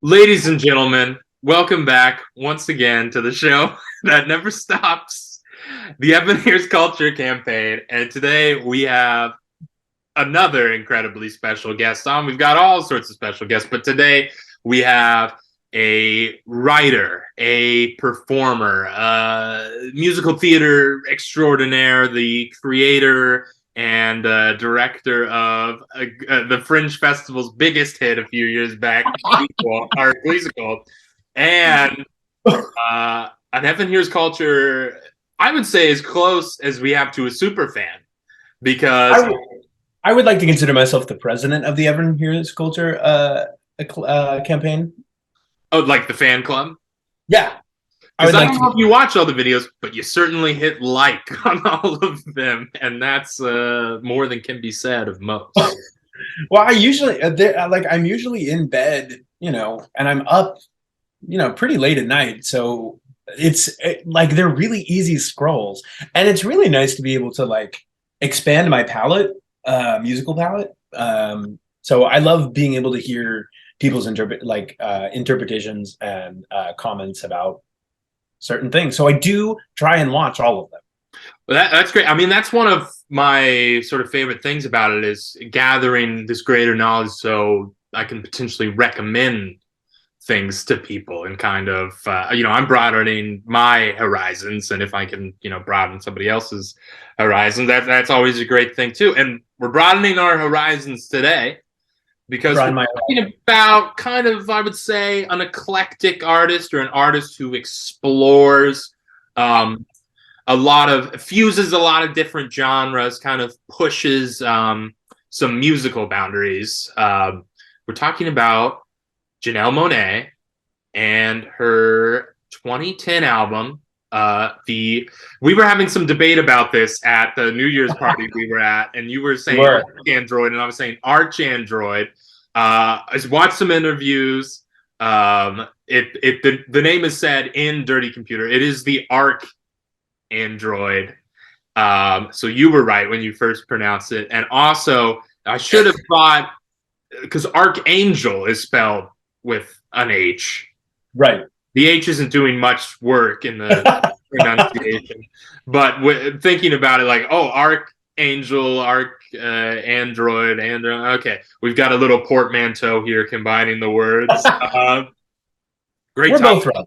Ladies and gentlemen, welcome back once again to the show that never stops, the Evan Here's Culture campaign. And today we have another incredibly special guest on. We've got all sorts of special guests, but today we have a writer, a performer, musical theater extraordinaire, the creator and director of the Fringe Festival's biggest hit a few years back, Gleesicle, and an Evan Here's Culture, I would say, as close as we have to a super fan, because I would like to consider myself the president of the Evan Here's Culture campaign. oh, like the fan club. Yeah, I Because would I like don't to. know if you watch all the videos, but you certainly hit like on all of them, and that's more than can be said of most. Well, I usually I'm usually in bed, and I'm up, pretty late at night. So like they're really easy scrolls, and it's really nice to be able to like expand my palette, musical palette. So I love being able to hear people's interpretations and comments about certain things. So I do try and watch all of them. But that's great. I mean, that's one of my sort of favorite things about it is gathering this greater knowledge so I can potentially recommend things to people and kind of, I'm broadening my horizons. And if I can, broaden somebody else's horizons, that's always a great thing too. And we're broadening our horizons today because we're talking about kind of, I would say, an eclectic artist or an artist who explores fuses a lot of different genres, kind of pushes some musical boundaries. We're talking about Janelle Monáe and her 2010 album. We were having some debate about this at the New Year's party we were at, and you were saying ArchAndroid, and I was saying ArchAndroid. I watched some interviews. The name is said in Dirty Computer. It is the ArchAndroid. So you were right when you first pronounced it, and also I should have thought because Archangel is spelled with an H. Right. The H isn't doing much work in the pronunciation, but thinking about it, like, oh, Archangel, Android, okay, we've got a little portmanteau here combining the words. Great. We're both right.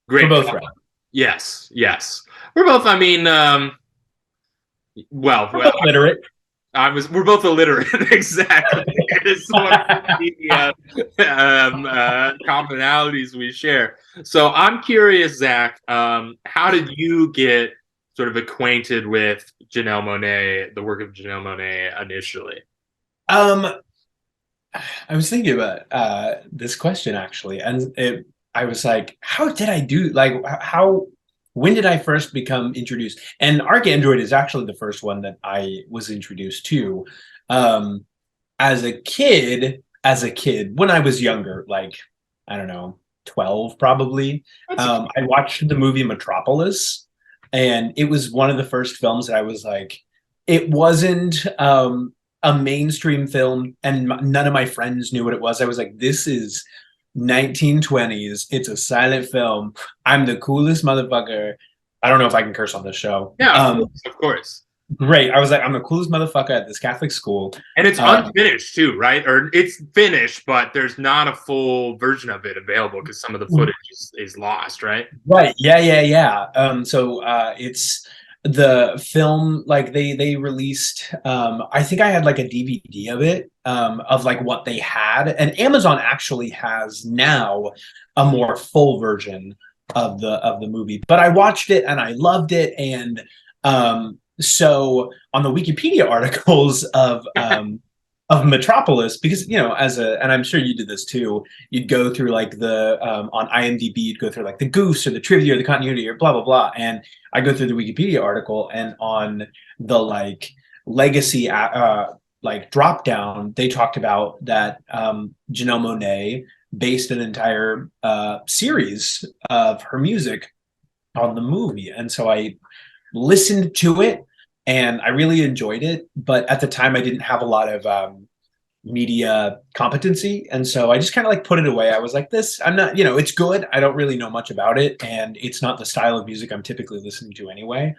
Great. We're both right. Yes. We're both. I mean, we're both literate. We're both illiterate, exactly. It's one of the commonalities we share. So I'm curious, Zach, how did you get sort of acquainted with Janelle Monáe, the work of Janelle Monáe initially? I was thinking about this question actually, and I was like, how did I do? Like, when did I first become introduced? And ArchAndroid is actually the first one that I was introduced to. As a kid, when I was younger, like, I don't know, 12 probably, I watched the movie Metropolis, and it was one of the first films that I was like, it wasn't a mainstream film, and none of my friends knew what it was. I was like, this is 1920s. It's a silent film. I'm the coolest motherfucker. I don't know if I can curse on this show. Yeah, of course. Great. I was like, I'm the coolest motherfucker at this Catholic school. And it's unfinished too, right? Or it's finished, but there's not a full version of it available because some of the footage is lost, right? Right. Yeah. So it's the film, like they released, I think I had like a DVD of it, of like what they had. And Amazon actually has now a more full version of the movie. But I watched it and I loved it. And so on the Wikipedia articles of Metropolis, because and I'm sure you did this too, you'd go through like the on IMDb, you'd go through like the goose or the trivia or the continuity or blah blah blah, and I go through the Wikipedia article, and on the like legacy like drop down, they talked about that Janelle Monáe based an entire series of her music on the movie, and so I listened to it and I really enjoyed it. But at the time, I didn't have a lot of media competency. And so I just kind of like put it away. I was like, this, I'm not, it's good. I don't really know much about it. And it's not the style of music I'm typically listening to anyway.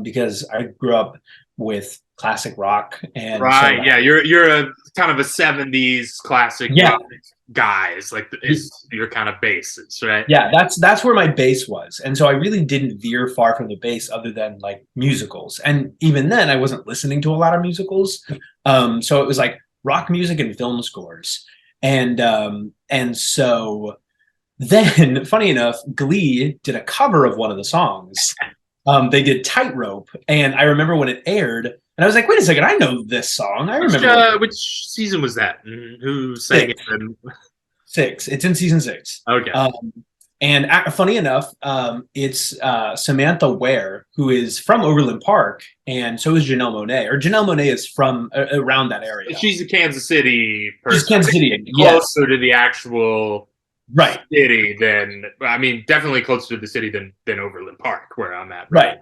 Because I grew up with classic rock. And so Right. Yeah. You're a kind of a 70s classic yeah, rock guy. It's like is your kind of basis, right? yeah, that's where my base was. And so I really didn't veer far from the base other than like musicals. And even then I wasn't listening to a lot of musicals. So it was like rock music and film scores. And so then funny enough, Glee did a cover of one of the songs. They did Tightrope, and I remember when it aired, and I was like, "Wait a second, I know this song. I remember." Which season was that? And who sang Six. it? Six. It's in season 6. Okay. And funny enough, it's Samantha Ware, who is from Overland Park, and so is Janelle Monáe. Or Janelle Monáe is from around that area. She's a Kansas City person. She's Kansas City, closer to the actual right city than, I mean, definitely closer to the city than Overland Park, where I'm at. Right.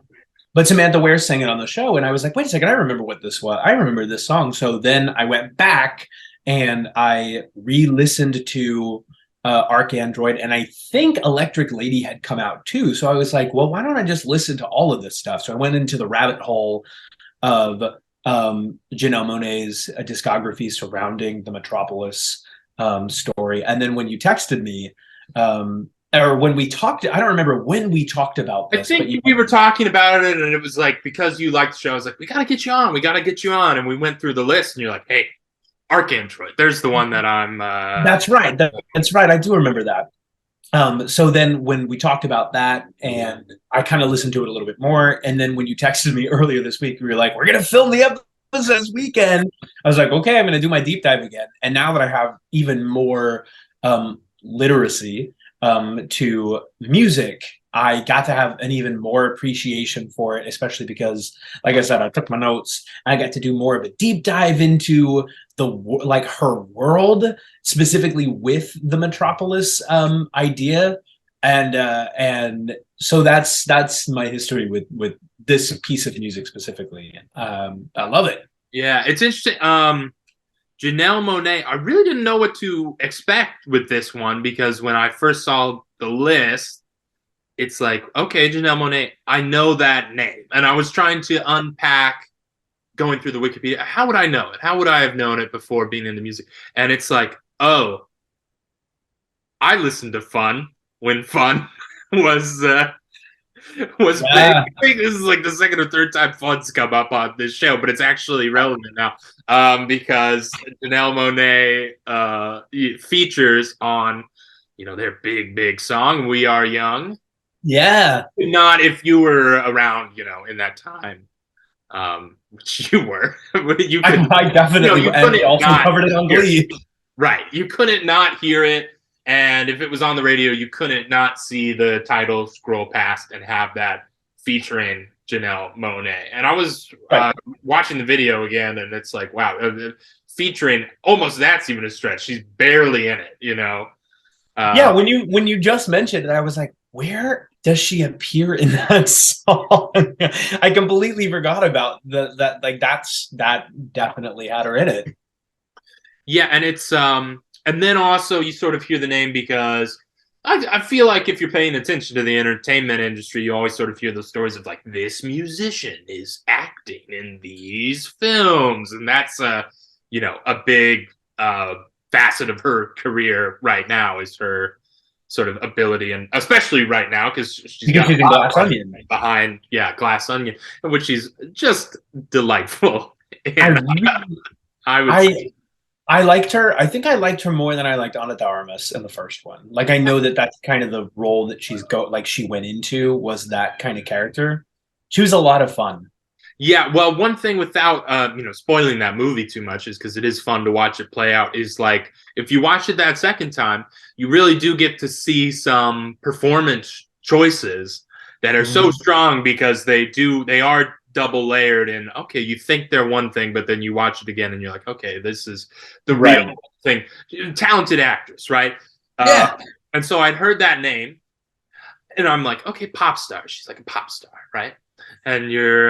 But Samantha Ware sang it on the show, and I was like, wait a second, I remember what this was. I remember this song. So then I went back and I re-listened to ArchAndroid, and I think Electric Lady had come out too. So I was like, well, why don't I just listen to all of this stuff? So I went into the rabbit hole of Janelle Monáe's discography surrounding the Metropolis story. And then when you texted me, or when we talked, I don't remember when we talked about this. I think we were talking about it, and it was like, because you liked the show, I was like, we got to get you on. We got to get you on. And we went through the list, and you're like, hey, ArchAndroid. There's the one that I'm... That's right. That's right. I do remember that. So then when we talked about that, and I kind of listened to it a little bit more, and then when you texted me earlier this week, you were like, we're going to film the episode this weekend. I was like, okay, I'm going to do my deep dive again. And now that I have even more literacy to music, I got to have an even more appreciation for it, especially because, like I said, I took my notes. I got to do more of a deep dive into like her world, specifically with the Metropolis idea, and so that's my history with this piece of music specifically. I love it. Yeah, it's interesting. Janelle Monáe, I really didn't know what to expect with this one, because when I first saw the list, it's like, okay, Janelle Monáe, I know that name. And I was trying to unpack, going through the Wikipedia, how would I know it? How would I have known it before being in the music? And it's like, oh, I listened to Fun when Fun was big. I think this is like the second or third time Fun's come up on this show, but it's actually relevant now because Janelle Monáe features on, their big song, "We Are Young." Yeah. Not if you were around, in that time, which you were. I definitely and also covered it on Glee. Right. You couldn't not hear it. And if it was on the radio, you couldn't not see the title scroll past and have that featuring Janelle Monáe. And I was watching the video again, and it's like, wow, featuring, almost that's even a stretch. She's barely in it, yeah, when you just mentioned it, I was like, where does she appear in that song? I completely forgot about that. Like that definitely had her in it. Yeah, and it's and then also you sort of hear the name because I feel like if you're paying attention to the entertainment industry, you always sort of hear those stories of like, this musician is acting in these films, and that's a big facet of her career right now, is her sort of ability, and especially right now because she's got Glass Onion behind Glass Onion, which is just delightful. I liked her. I think I liked her more than I liked Ana de Armas in the first one. Like, I know that's kind of the role that she went into, was that kind of character. She was a lot of fun. Yeah, well, one thing without spoiling that movie too much, is because it is fun to watch it play out, is like, if you watch it that second time, you really do get to see some performance choices that are so strong, because they are double layered, and okay, you think they're one thing, but then you watch it again and you're like, okay, this is the real thing. Talented actress, right? Yeah. And so I'd heard that name. and I'm like, okay, pop star. She's like a pop star, right? And you're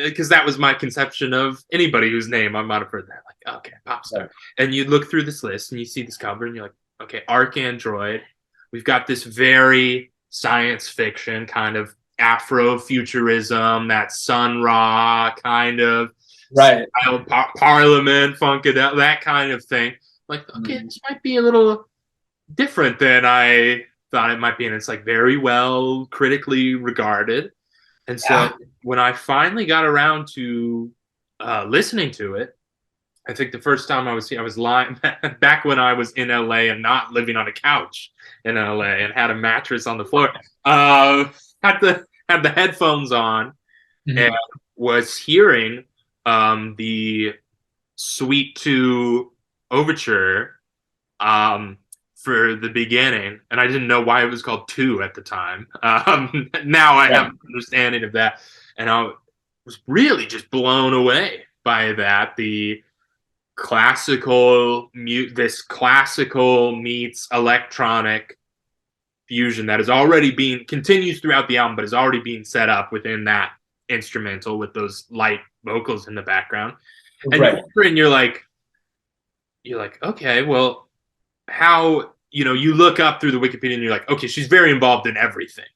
because that was my conception of anybody whose name I might have heard that. Like, okay, pop star. Right. And you look through this list and you see this cover and you're like, okay, ArchAndroid. We've got this very science fiction kind of Afrofuturism, that Sun Ra kind of Right. style, Parliament, Funkadelic, that kind of thing. Like, okay, Mhm. this might be a little different than I thought it might be, and it's like very well critically regarded. And so Yeah. when I finally got around to listening to it, I think the first time I was here, I was lying back when I was in LA and not living on a couch in LA and had a mattress on the floor. Had the headphones on and Mhm. was hearing the Suite 2 overture for the beginning, and I didn't know why it was called 2 at the time. Now I have Right. an understanding of that, and I was really just blown away by that. The this classical meets electronic fusion that is already being continues throughout the album, but is already being set up within that instrumental with those light vocals in the background. And Right. you're like, okay, well, how you look up through the Wikipedia and you're like, okay, she's very involved in everything,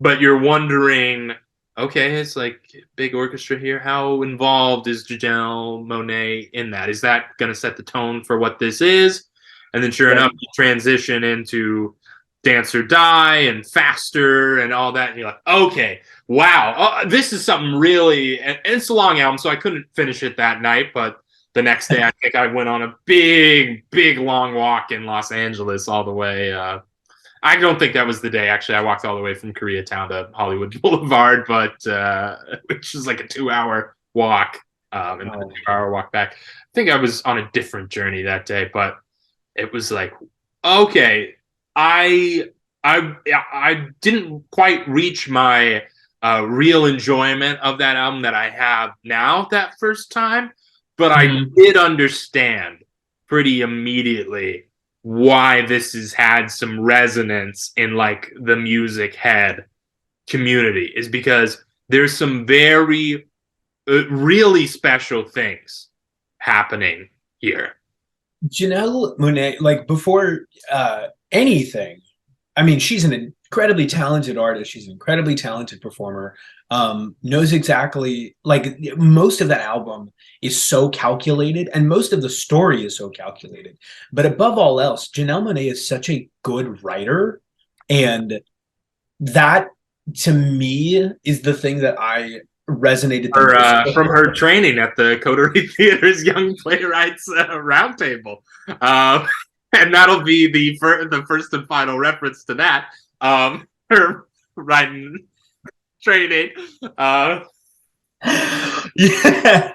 but you're wondering, okay, it's like big orchestra here. How involved is Janelle Monáe in that? Is that going to set the tone for what this is? And then, sure Right. enough, you transition into Dance or Die and Faster and all that, and you're like, okay, wow, this is something really. And it's a long album, so I couldn't finish it that night, but the next day, I think I went on a big, long walk in Los Angeles all the way. I don't think that was the day. Actually, I walked all the way from Koreatown to Hollywood Boulevard, but which is like a 2-hour walk, and then a Oh. 2-hour walk back. I think I was on a different journey that day, but it was like, okay, I I didn't quite reach my real enjoyment of that album that I have now that first time, but I Mhm. did understand pretty immediately why this has had some resonance in like the music head community is because there's some very really special things happening here. Janelle Monáe, like before anything, I mean, she's an incredibly talented artist. She's an incredibly talented performer. Knows exactly, like most of that album is so calculated, and most of the story is so calculated. But above all else, Janelle Monáe is such a good writer, and that to me is the thing that I resonated the most with From her. her training at the Coterie Theater's Young Playwrights Roundtable, and that'll be the first and final reference to that. Her writing training. Yeah.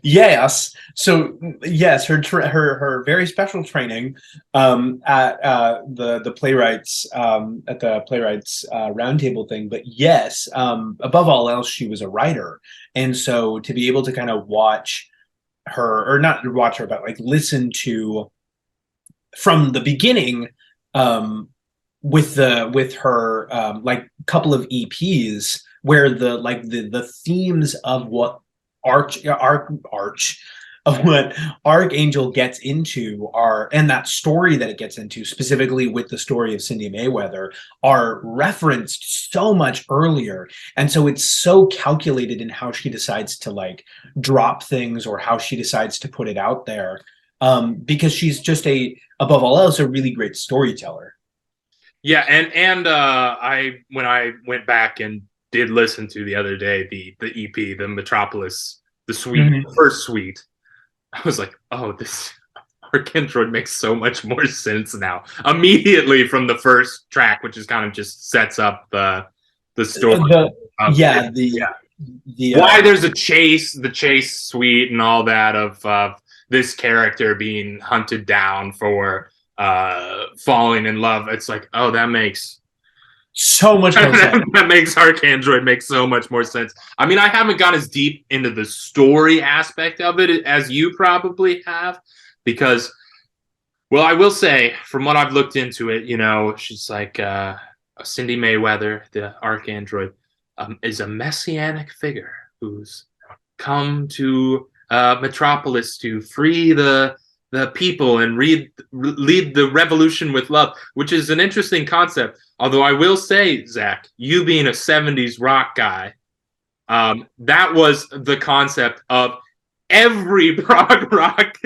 Yes. So yes, her very special training at the playwrights at the playwrights roundtable thing. But yes, above all else, she was a writer, and so to be able to kind of watch her, or not watch her, but like listen to from the beginning, um, with her like couple of EPs where the themes of what arch of what Archangel gets into are, and that story that it gets into, specifically with the story of Cindy Mayweather, are referenced so much earlier. And so it's so calculated in how she decides to like drop things or how she decides to put it out there. Because she's just above all else, a really great storyteller. Yeah, and I when I went back and did listen to the other day the EP, the Metropolis, the suite, Mhm. the first suite, I was like, oh, this Arcandroid makes so much more sense now. Immediately from the first track, which is kind of just sets up the story The of yeah, yeah, the why there's the chase suite and all that of this character being hunted down for falling in love. It's like, oh, that makes so much more sense. that makes Arcandroid make so much more sense. I mean, I haven't gone as deep into the story aspect of it as you probably have, because, well, I will say from what I've looked into it, she's like Cindy Mayweather, the ArchAndroid, is a messianic figure who's come to Metropolis to free the people and lead the revolution with love, which is an interesting concept. Although I will say, Zach, you being a '70s rock guy, that was the concept of every prog rock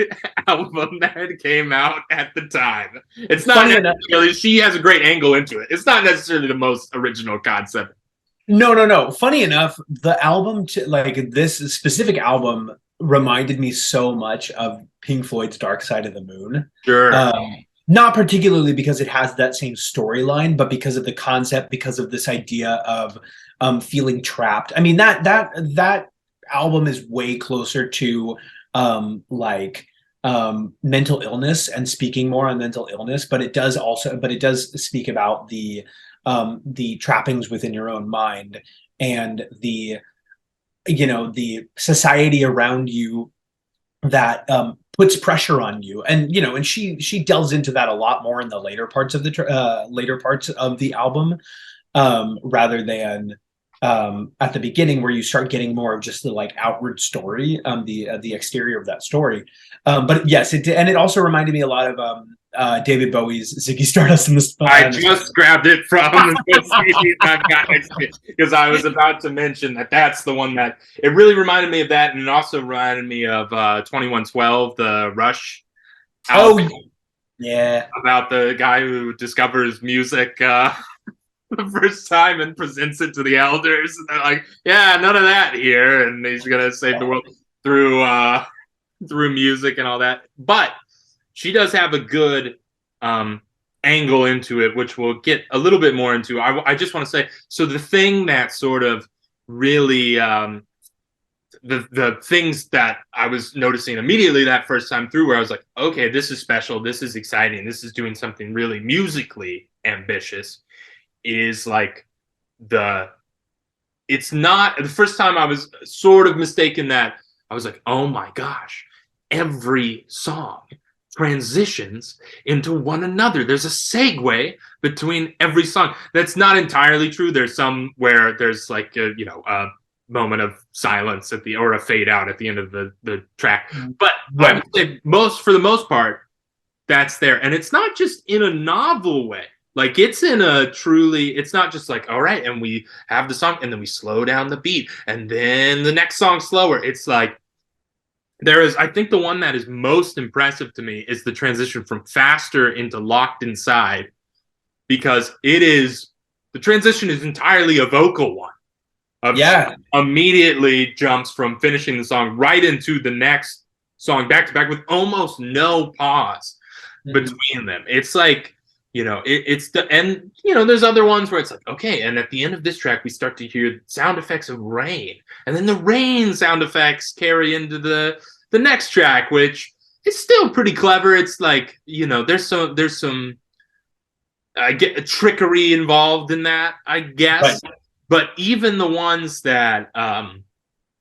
album that came out at the time. It's not necessarily, she has a great angle into it. It's not necessarily the most original concept. No. Funny enough, the album, like this specific album, reminded me so much of Pink Floyd's Dark Side of the Moon. Sure. Not particularly because it has that same storyline, but because of the concept, because of this idea of feeling trapped. I mean, that album is way closer to mental illness and speaking more on mental illness, but it does speak about the trappings within your own mind and the society around you that puts pressure on you, and she delves into that a lot more in the later parts of the album, rather than at the beginning, where you start getting more of just the like outward story, the exterior of that story. But yes, it also reminded me a lot of David Bowie's Ziggy Stardust in the Spot. I just grabbed it from the CD I've got next to me, because I was about to mention that's the one that it really reminded me of that, and it also reminded me of 2112, the Rush album. Oh, yeah, about the guy who discovers music the first time and presents it to the elders, and they're like, "Yeah, none of that here," and he's gonna save the world through music and all that. But she does have a good angle into it, which we'll get a little bit more into. I just want to say, so the thing that sort of really the things that I was noticing immediately that first time through, where I was like, okay, this is special, this is exciting, this is doing something really musically ambitious, is like it's not the first time I was sort of mistaken that I was like, oh my gosh, every song transitions into one another. There's a segue between every song. That's not entirely true. There's some where there's like a moment of silence or a fade out at the end of the track. But I would say for the most part, that's there. And it's not just in a novel way. Like it's not just like, all right, and we have the song and then we slow down the beat and then the next song slower. It's like, I think the one that is most impressive to me is the transition from Faster into Locked Inside, because the transition is entirely a vocal one. Immediately jumps from finishing the song right into the next song back to back with almost no pause between them. It's like, there's other ones where it's like, okay, and at the end of this track, we start to hear sound effects of rain, and then the rain sound effects carry into the next track, which is still pretty clever. It's like, there's some I get a trickery involved in that, I guess. Right. But even the ones that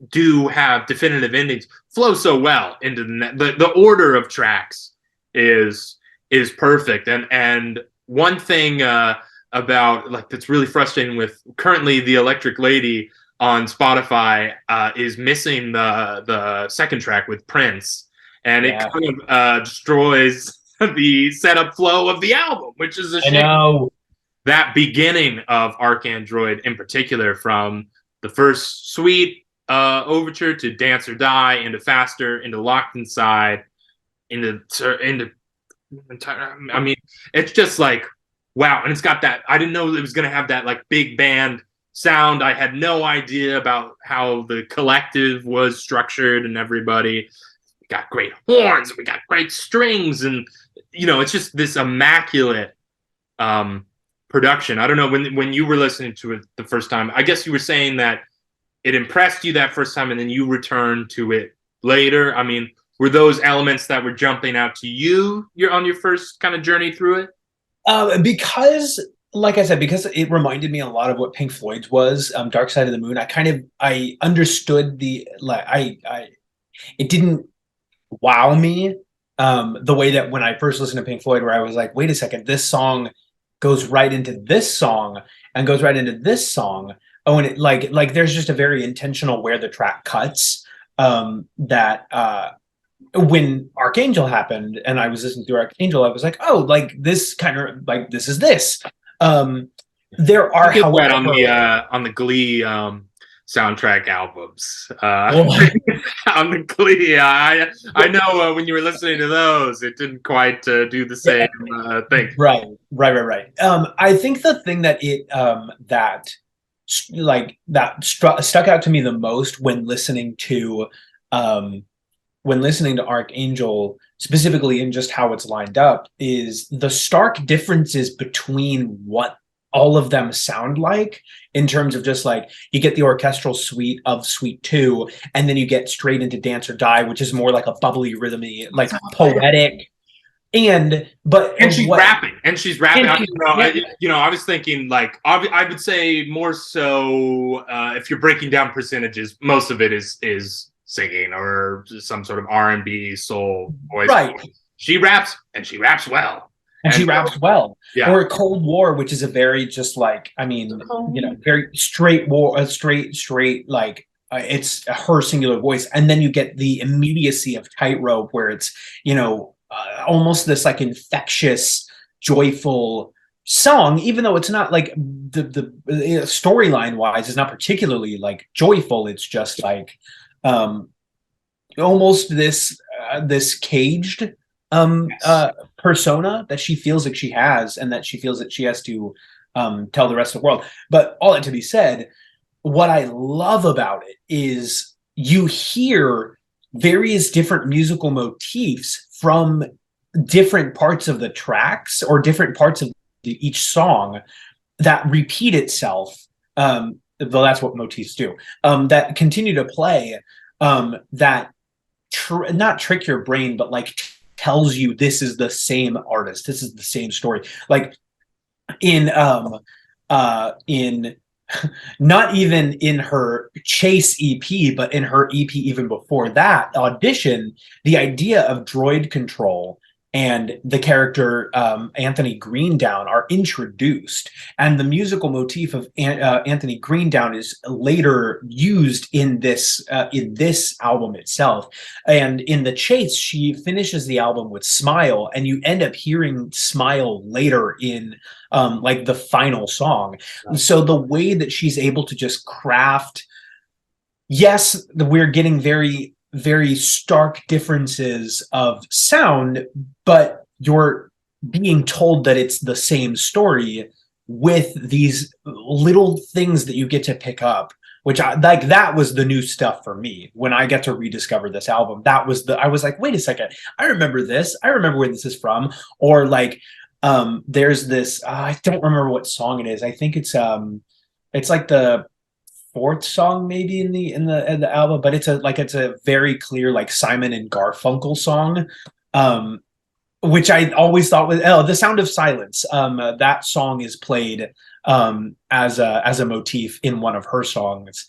do have definitive endings flow so well into the order of tracks is perfect. And one thing about like that's really frustrating with currently the Electric Lady on Spotify is missing the second track with Prince, and it kind of destroys the setup flow of the album, which is a shame. I know. That beginning of ArchAndroid in particular, from the first suite overture to Dance or Die, into Faster, into Locked Inside, into I mean, it's just like, wow. And it's got that, I didn't know it was going to have that like big band sound. I had no idea about how the collective was structured and everybody. We got great horns, we got great strings, and it's just this immaculate production. I don't know, when you were listening to it the first time, I guess you were saying that it impressed you that first time and then you returned to it later. I mean, were those elements that were jumping out to you on your first kind of journey through it? Because, like I said, because it reminded me a lot of what Pink Floyd's was, Dark Side of the Moon. I understood it didn't wow me the way that when I first listened to Pink Floyd, where I was like, wait a second, this song goes right into this song and goes right into this song. Oh, and it like there's just a very intentional where the track cuts. That when Archangel happened and I was listening through Archangel, I was like, oh, like this kind of like this is this. Um, there are, You get that however, on the Glee soundtrack albums. well, On the Glee, I know when you were listening to those, it didn't quite do the yeah, same thing. right. I think the thing that stuck out to me the most when listening to Archangel, specifically in just how it's lined up, is the stark differences between what all of them sound like in terms of just like you get the orchestral suite of Suite 2, and then you get straight into Dance or Die, which is more like a bubbly, rhythmy, like poetic. And she's rapping, and she's rapping. I was thinking like I would say more so if you're breaking down percentages, most of it is singing or some sort of R&B soul voice. Right. She raps, and she raps well. And she raps well. Yeah. Or Cold War, which is a very just like, I mean, very straight war, straight like it's her singular voice. And then you get the immediacy of Tightrope, where it's, almost this like infectious, joyful song, even though it's not like the storyline wise is not particularly like joyful. It's just like almost this caged persona that she feels like she has, and that she feels that she has to tell the rest of the world. But all that to be said, what I love about it is you hear various different musical motifs from different parts of the tracks or different parts of each song that repeat itself. Though that's what motifs do. That continue to play. That not trick your brain, but like tells you this is the same artist, this is the same story. Like in not even in her Chase EP, but in her EP even before that, Audition, the idea of droid control and the character Anthony Greendown are introduced, and the musical motif of Anthony Greendown is later used in this album itself. And in the Chase, she finishes the album with Smile, and you end up hearing Smile later in like the final song. Right. So the way that she's able to just craft, yes, we're getting very stark differences of sound, but you're being told that it's the same story with these little things that you get to pick up, which that was the new stuff for me when I get to rediscover this album. I was like, wait a second, I remember this. I remember where this is from. Or like, there's this, I don't remember what song it is. I think it's like the fourth song maybe in the album, but it's a very clear like Simon and Garfunkel song, which I always thought was The Sound of Silence. That song is played as a motif in one of her songs.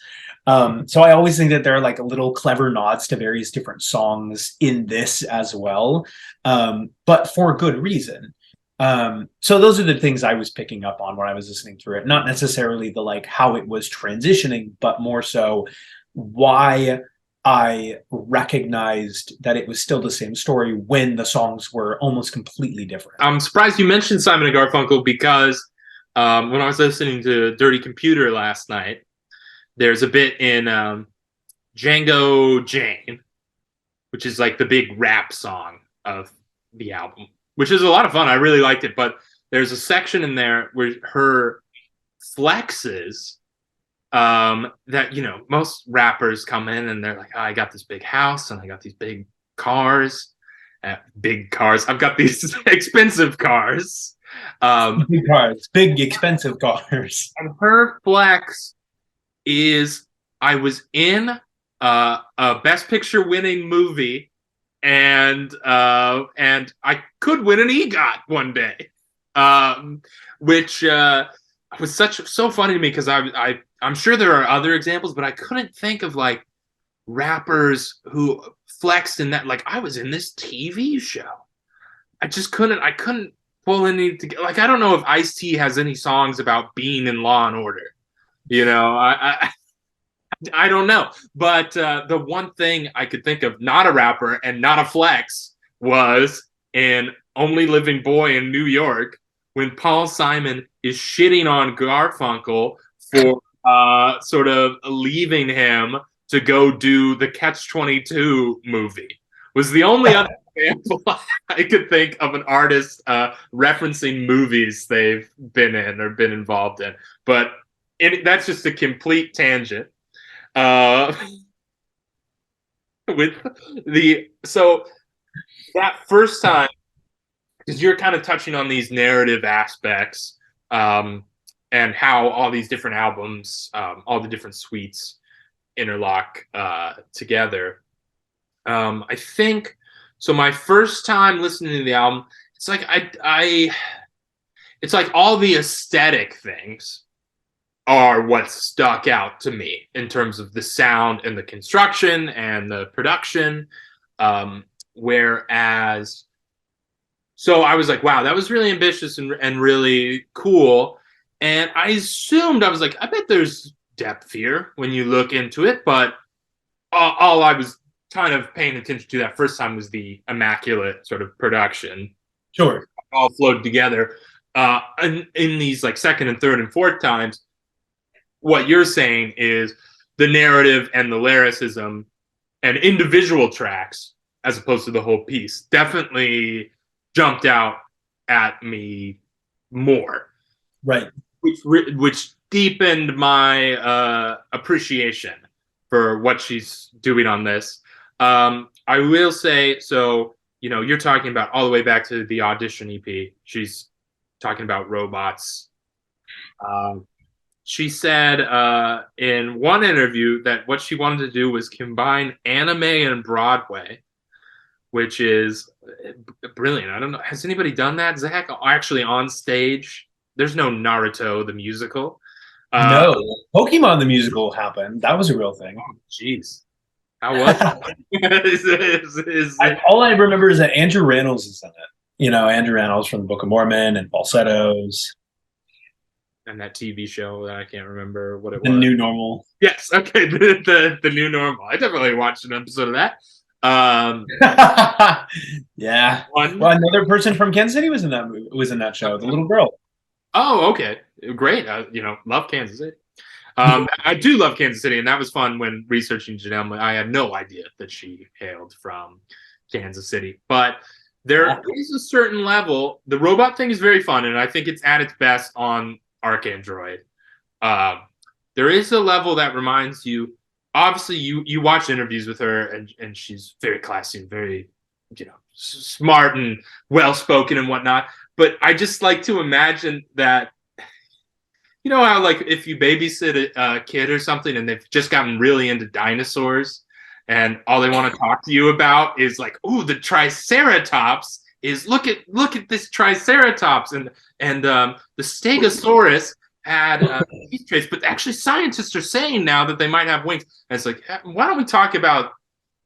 So I always think that there are like little clever nods to various different songs in this as well, but for good reason. So those are the things I was picking up on when I was listening through it. Not necessarily the like how it was transitioning, but more so why I recognized that it was still the same story when the songs were almost completely different. I'm surprised you mentioned Simon and Garfunkel, because when I was listening to Dirty Computer last night, there's a bit in Django Jane, which is like the big rap song of the album, which is a lot of fun. I really liked it. But there's a section in there where her flexes that, most rappers come in and they're like, oh, I got this big house and I got these big cars. I've got these expensive cars. Big expensive cars. And her flex is, I was in a Best Picture winning movie, and I could win an EGOT one day, which was so funny to me, because I'm sure there are other examples, but I couldn't think of like rappers who flexed in that. Like, I was in this TV show. I couldn't pull any together. Like, I don't know if Ice-T has any songs about being in Law and Order. You know, I don't know. But the one thing I could think of, not a rapper and not a flex, was in Only Living Boy in New York when Paul Simon is shitting on Garfunkel for sort of leaving him to go do the Catch-22 movie. Was the only other example I could think of an artist referencing movies they've been in or been involved in. But that's just a complete tangent. With so that first time, because you're kind of touching on these narrative aspects, and how all these different albums, all the different suites interlock together. I think so. My first time listening to the album, it's like it's like all the aesthetic things are what stuck out to me in terms of the sound and the construction and the production. Whereas, so I was like, wow, that was really ambitious and really cool. And I assumed, I was like, I bet there's depth here when you look into it. But all I was kind of paying attention to that first time was the immaculate sort of production. Sure. All flowed together. In these like second and third and fourth times, what you're saying is the narrative and the lyricism and individual tracks, as opposed to the whole piece, definitely jumped out at me more. Right. Which deepened my appreciation for what she's doing on this. I will say, so, you know, you're talking about all the way back to the Audition EP. She's talking about robots. She said in one interview that what she wanted to do was combine anime and Broadway, which is brilliant. I don't know. Has anybody done that, Zach? Actually on stage? There's no Naruto, the musical. No. Pokemon, the musical happened. That was a real thing. Jeez. How was it? All I remember is that Andrew Rannells is in it. You know, Andrew Rannells from the Book of Mormon and Falsettos. And that TV show that I can't remember what it was. The New Normal. Yes, okay, the New Normal. I definitely watched an episode of that. Yeah. Well, another person from Kansas City was in that show. The little girl. Oh, okay, great. You know, love Kansas City. I do love Kansas City, and that was fun when researching Janelle. I had no idea that she hailed from Kansas City, but there is a certain level. The robot thing is very fun, and I think it's at its best on ArchAndroid. There is a level that reminds you. Obviously, you watch interviews with her, and she's very classy and very, you know, smart and well spoken and whatnot. But I just like to imagine that, you know how like if you babysit a kid or something and they've just gotten really into dinosaurs and all they want to talk to you about is like, oh, the Triceratops is look at this Triceratops and the Stegosaurus had these traits, but actually scientists are saying now that they might have wings. And it's like, why don't we talk about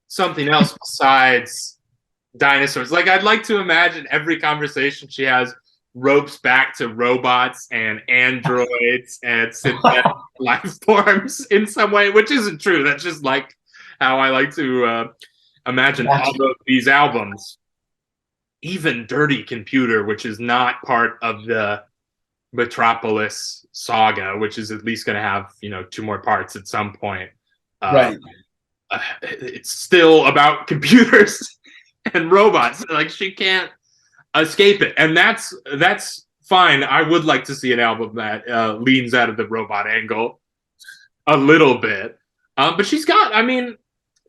something else besides dinosaurs? Like, I'd like to imagine every conversation she has ropes back to robots and androids and synthetic life forms in some way, which isn't true. That's just like how I like to imagine all of these albums. Even Dirty Computer, which is not part of the Metropolis saga, which is at least going to have, you know, 2 more parts at some point. Right. It's still about computers and robots. Like, she can't escape it, and that's fine. I would like to see an album that leans out of the robot angle a little bit, but she's got. I mean,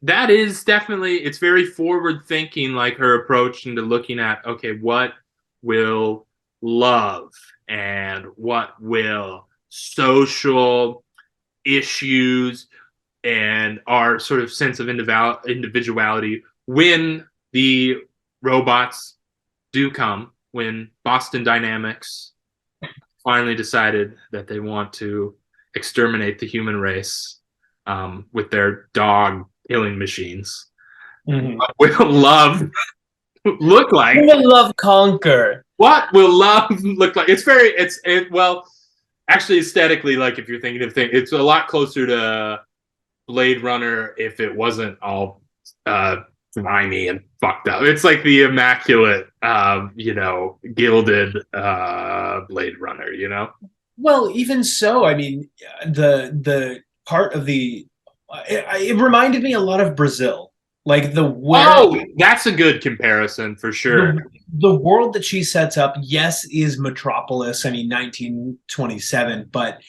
that is definitely. It's very forward thinking, like her approach into looking at, okay, what will love and what will social issues and our sort of sense of individuality when the robots do come, when Boston Dynamics finally decided that they want to exterminate the human race with their dog killing machines. Mm-hmm. What will love look like? What will love conquer? What will love look like? Well, actually aesthetically, like if you're thinking of things, it's a lot closer to Blade Runner if it wasn't all grimy and fucked up. It's like the immaculate, gilded Blade Runner. Well, even so, I mean, the part of the it reminded me a lot of Brazil, like the where Oh, that's a good comparison for sure. the world that she sets up. Yes, is Metropolis. I mean, 1927, but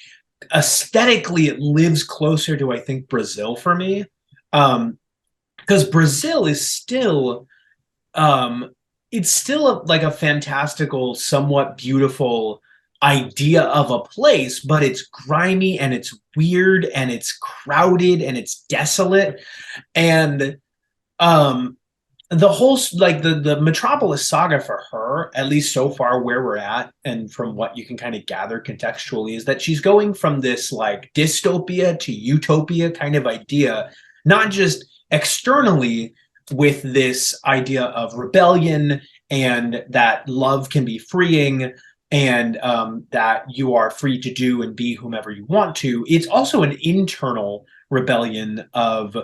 aesthetically, it lives closer to I think Brazil for me, because Brazil is still it's still like a fantastical, somewhat beautiful idea of a place, but it's grimy and it's weird and it's crowded and it's desolate. And um the whole like the Metropolis saga for her, at least so far where we're at, and from what you can kind of gather contextually, is that she's going from this like dystopia to utopia kind of idea, not just externally with this idea of rebellion and that love can be freeing and that you are free to do and be whomever you want to. It's also an internal rebellion of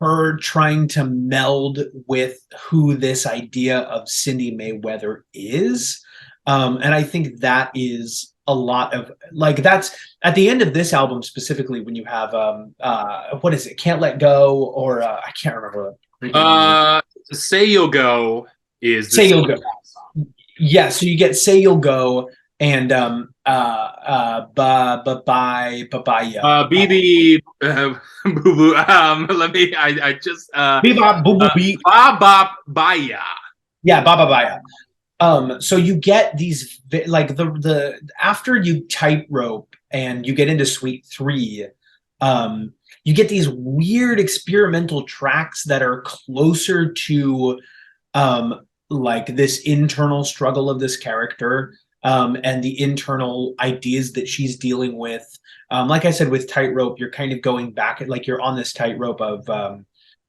her trying to meld with who this idea of Cindy Mayweather is. And I think that is a lot of like that's at the end of this album specifically when you have what is it? Can't Let Go, or I can't remember. Say You'll Go is Say You'll Go. Yeah, so you get Say You'll Go and bye yeah. BB Boo Boo. Let me. I just Bebop Boo Boo Beat. Bop Baya. Yeah, Baba Baya. So you get these like the after you Tightrope and you get into Suite 3, you get these weird experimental tracks that are closer to like this internal struggle of this character, and the internal ideas that she's dealing with. Like I said, with Tightrope, you're kind of going back, like you're on this tightrope of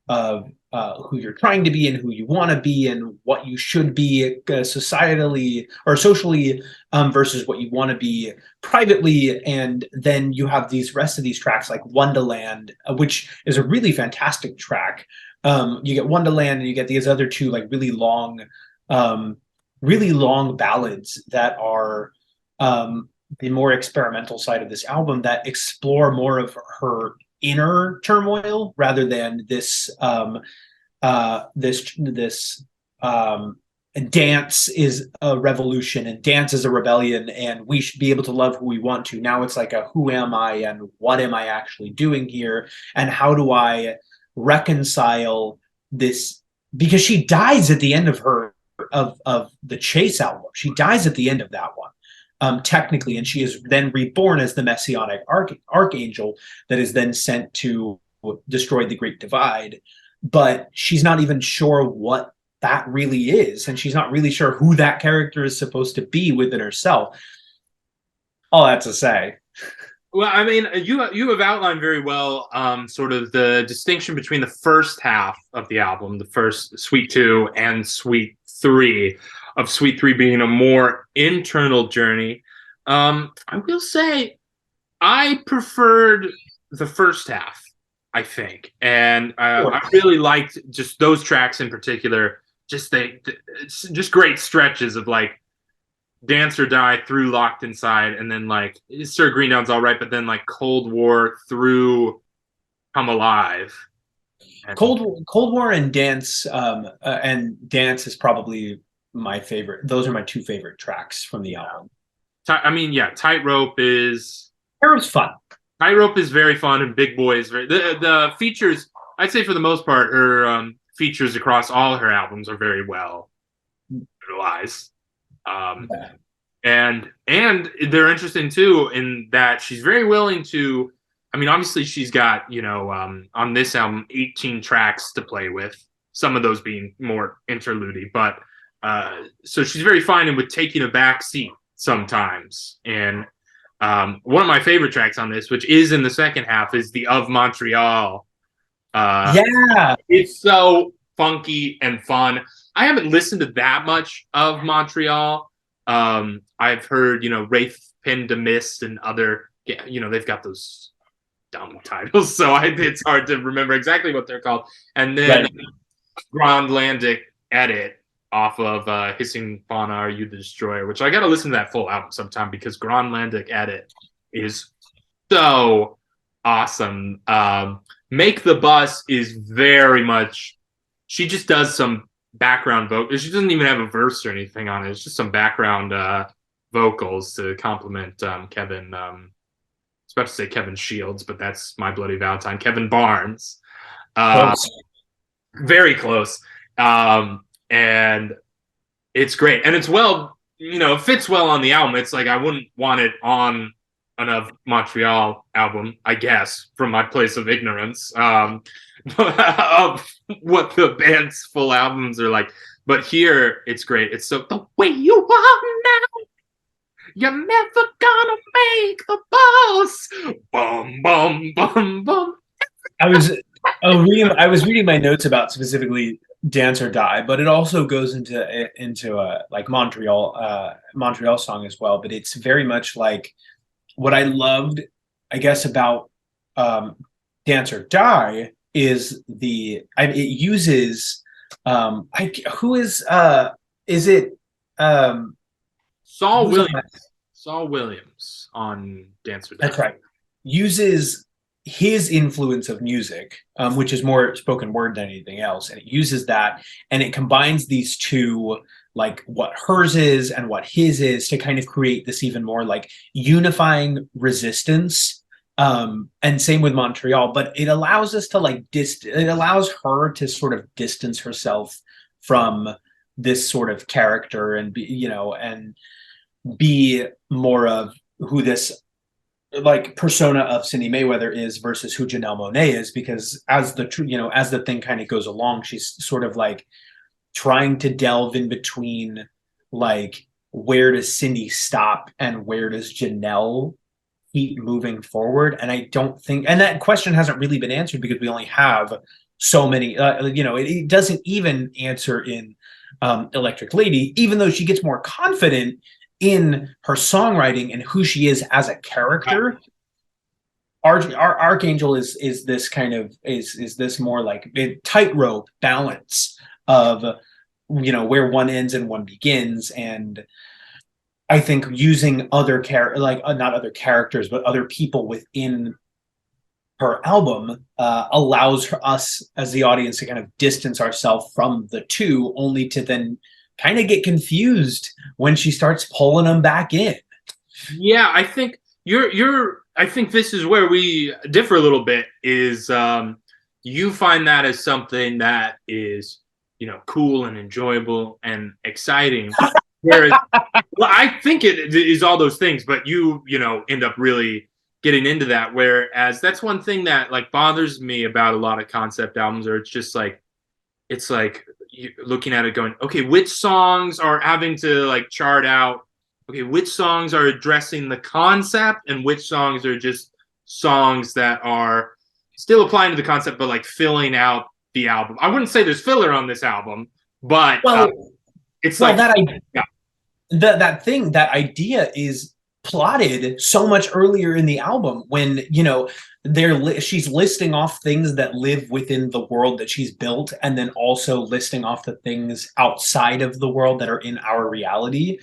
who you're trying to be and who you want to be and what you should be societally or socially, versus what you want to be privately. And then you have these rest of these tracks like Wonderland, which is a really fantastic track. You get Wonderland and you get these other two like really long ballads that are the more experimental side of this album that explore more of her inner turmoil rather than this dance is a revolution and dance is a rebellion and we should be able to love who we want to. Now it's like a who am I and what am I actually doing here and how do I reconcile this, because she dies at the end of her of the Chase album. She dies at the end of that one, technically, and she is then reborn as the messianic archangel that is then sent to destroy the Great Divide. But she's not even sure what that really is, and she's not really sure who that character is supposed to be within herself. All that to say. Well, I mean, you have outlined very well sort of the distinction between the first half of the album, the first Suite 2 and Suite 3, of Suite 3 being a more internal journey. I will say I preferred the first half, I think. And I really liked just those tracks in particular, just great stretches of like Dance or Die through Locked Inside, and then like Sir Greendown's all right, but then like Cold War through Come Alive. Cold War and Dance is probably my favorite. Those are my two favorite tracks from the album. I mean, yeah, Tightrope is fun. Tightrope is very fun, and Big Boy is very the features. I'd say for the most part, her features across all her albums are very well utilized. And they're interesting too in that she's very willing to. I mean, obviously she's got on this album 18 tracks to play with, some of those being more interlude-y, but so she's very fine with taking a back seat sometimes. And one of my favorite tracks on this, which is in the second half, is the Of Montreal. Yeah, it's so funky and fun. I haven't listened to that much of Montreal. I've heard, Wraith Pin to Mist and other, they've got those dumb titles, so it's hard to remember exactly what they're called. And then Right. Grandlandic Edit off of Hissing Fauna Are You the Destroyer, which I got to listen to that full album sometime because Grandlandic Edit is so awesome. Make the Bus is very much, she just does some background vocals. She doesn't even have a verse or anything on it. It's just some background vocals to complement Kevin. I was about to say Kevin Shields, but that's My Bloody Valentine. Kevin Barnes. Very close. And it's great. And it's it fits well on the album. It's like I wouldn't want it on an Montreal album, I guess, from my place of ignorance of what the band's full albums are like. But here, it's great. It's so the way you are now, you're never gonna make the boss. Bum bum bum bum. I was reading my notes about specifically Dance or Die, but it also goes into like Montreal song as well. But it's very much like what I loved, I guess, about Dance or Die is it uses is it Saul Williams. Saul Williams on Dance or Die. That's right. Uses his influence of music, which is more spoken word than anything else, and it uses that and it combines these two, like what hers is and what his is, to kind of create this even more like unifying resistance. And same with Montreal, but it allows us to it allows her to sort of distance herself from this sort of character and be more of who this like persona of Cindy Mayweather is versus who Janelle Monáe is, because as the thing kind of goes along, she's sort of like trying to delve in between, like, where does Cindy stop and where does Janelle keep moving forward. And I don't think, and that question hasn't really been answered because we only have so many, it doesn't even answer in Electric Lady, even though she gets more confident in her songwriting and who she is as a character. Archangel is this kind of is this more like a tightrope balance of where one ends and one begins. And I think using other not other characters but other people within her album allows us as the audience to kind of distance ourselves from the two, only to then kind of get confused when she starts pulling them back in. Yeah, I think I think this is where we differ a little bit, is you find that as something that is, cool and enjoyable and exciting. Whereas I think it is all those things, but you end up really getting into that. Whereas that's one thing that like bothers me about a lot of concept albums, or it's like looking at it going, okay, which songs are having to like chart out, okay, which songs are addressing the concept and which songs are just songs that are still applying to the concept but like filling out the album. I wouldn't say there's filler on this album, but it's like that idea is plotted so much earlier in the album when she's listing off things that live within the world that she's built, and then also listing off the things outside of the world that are in our reality.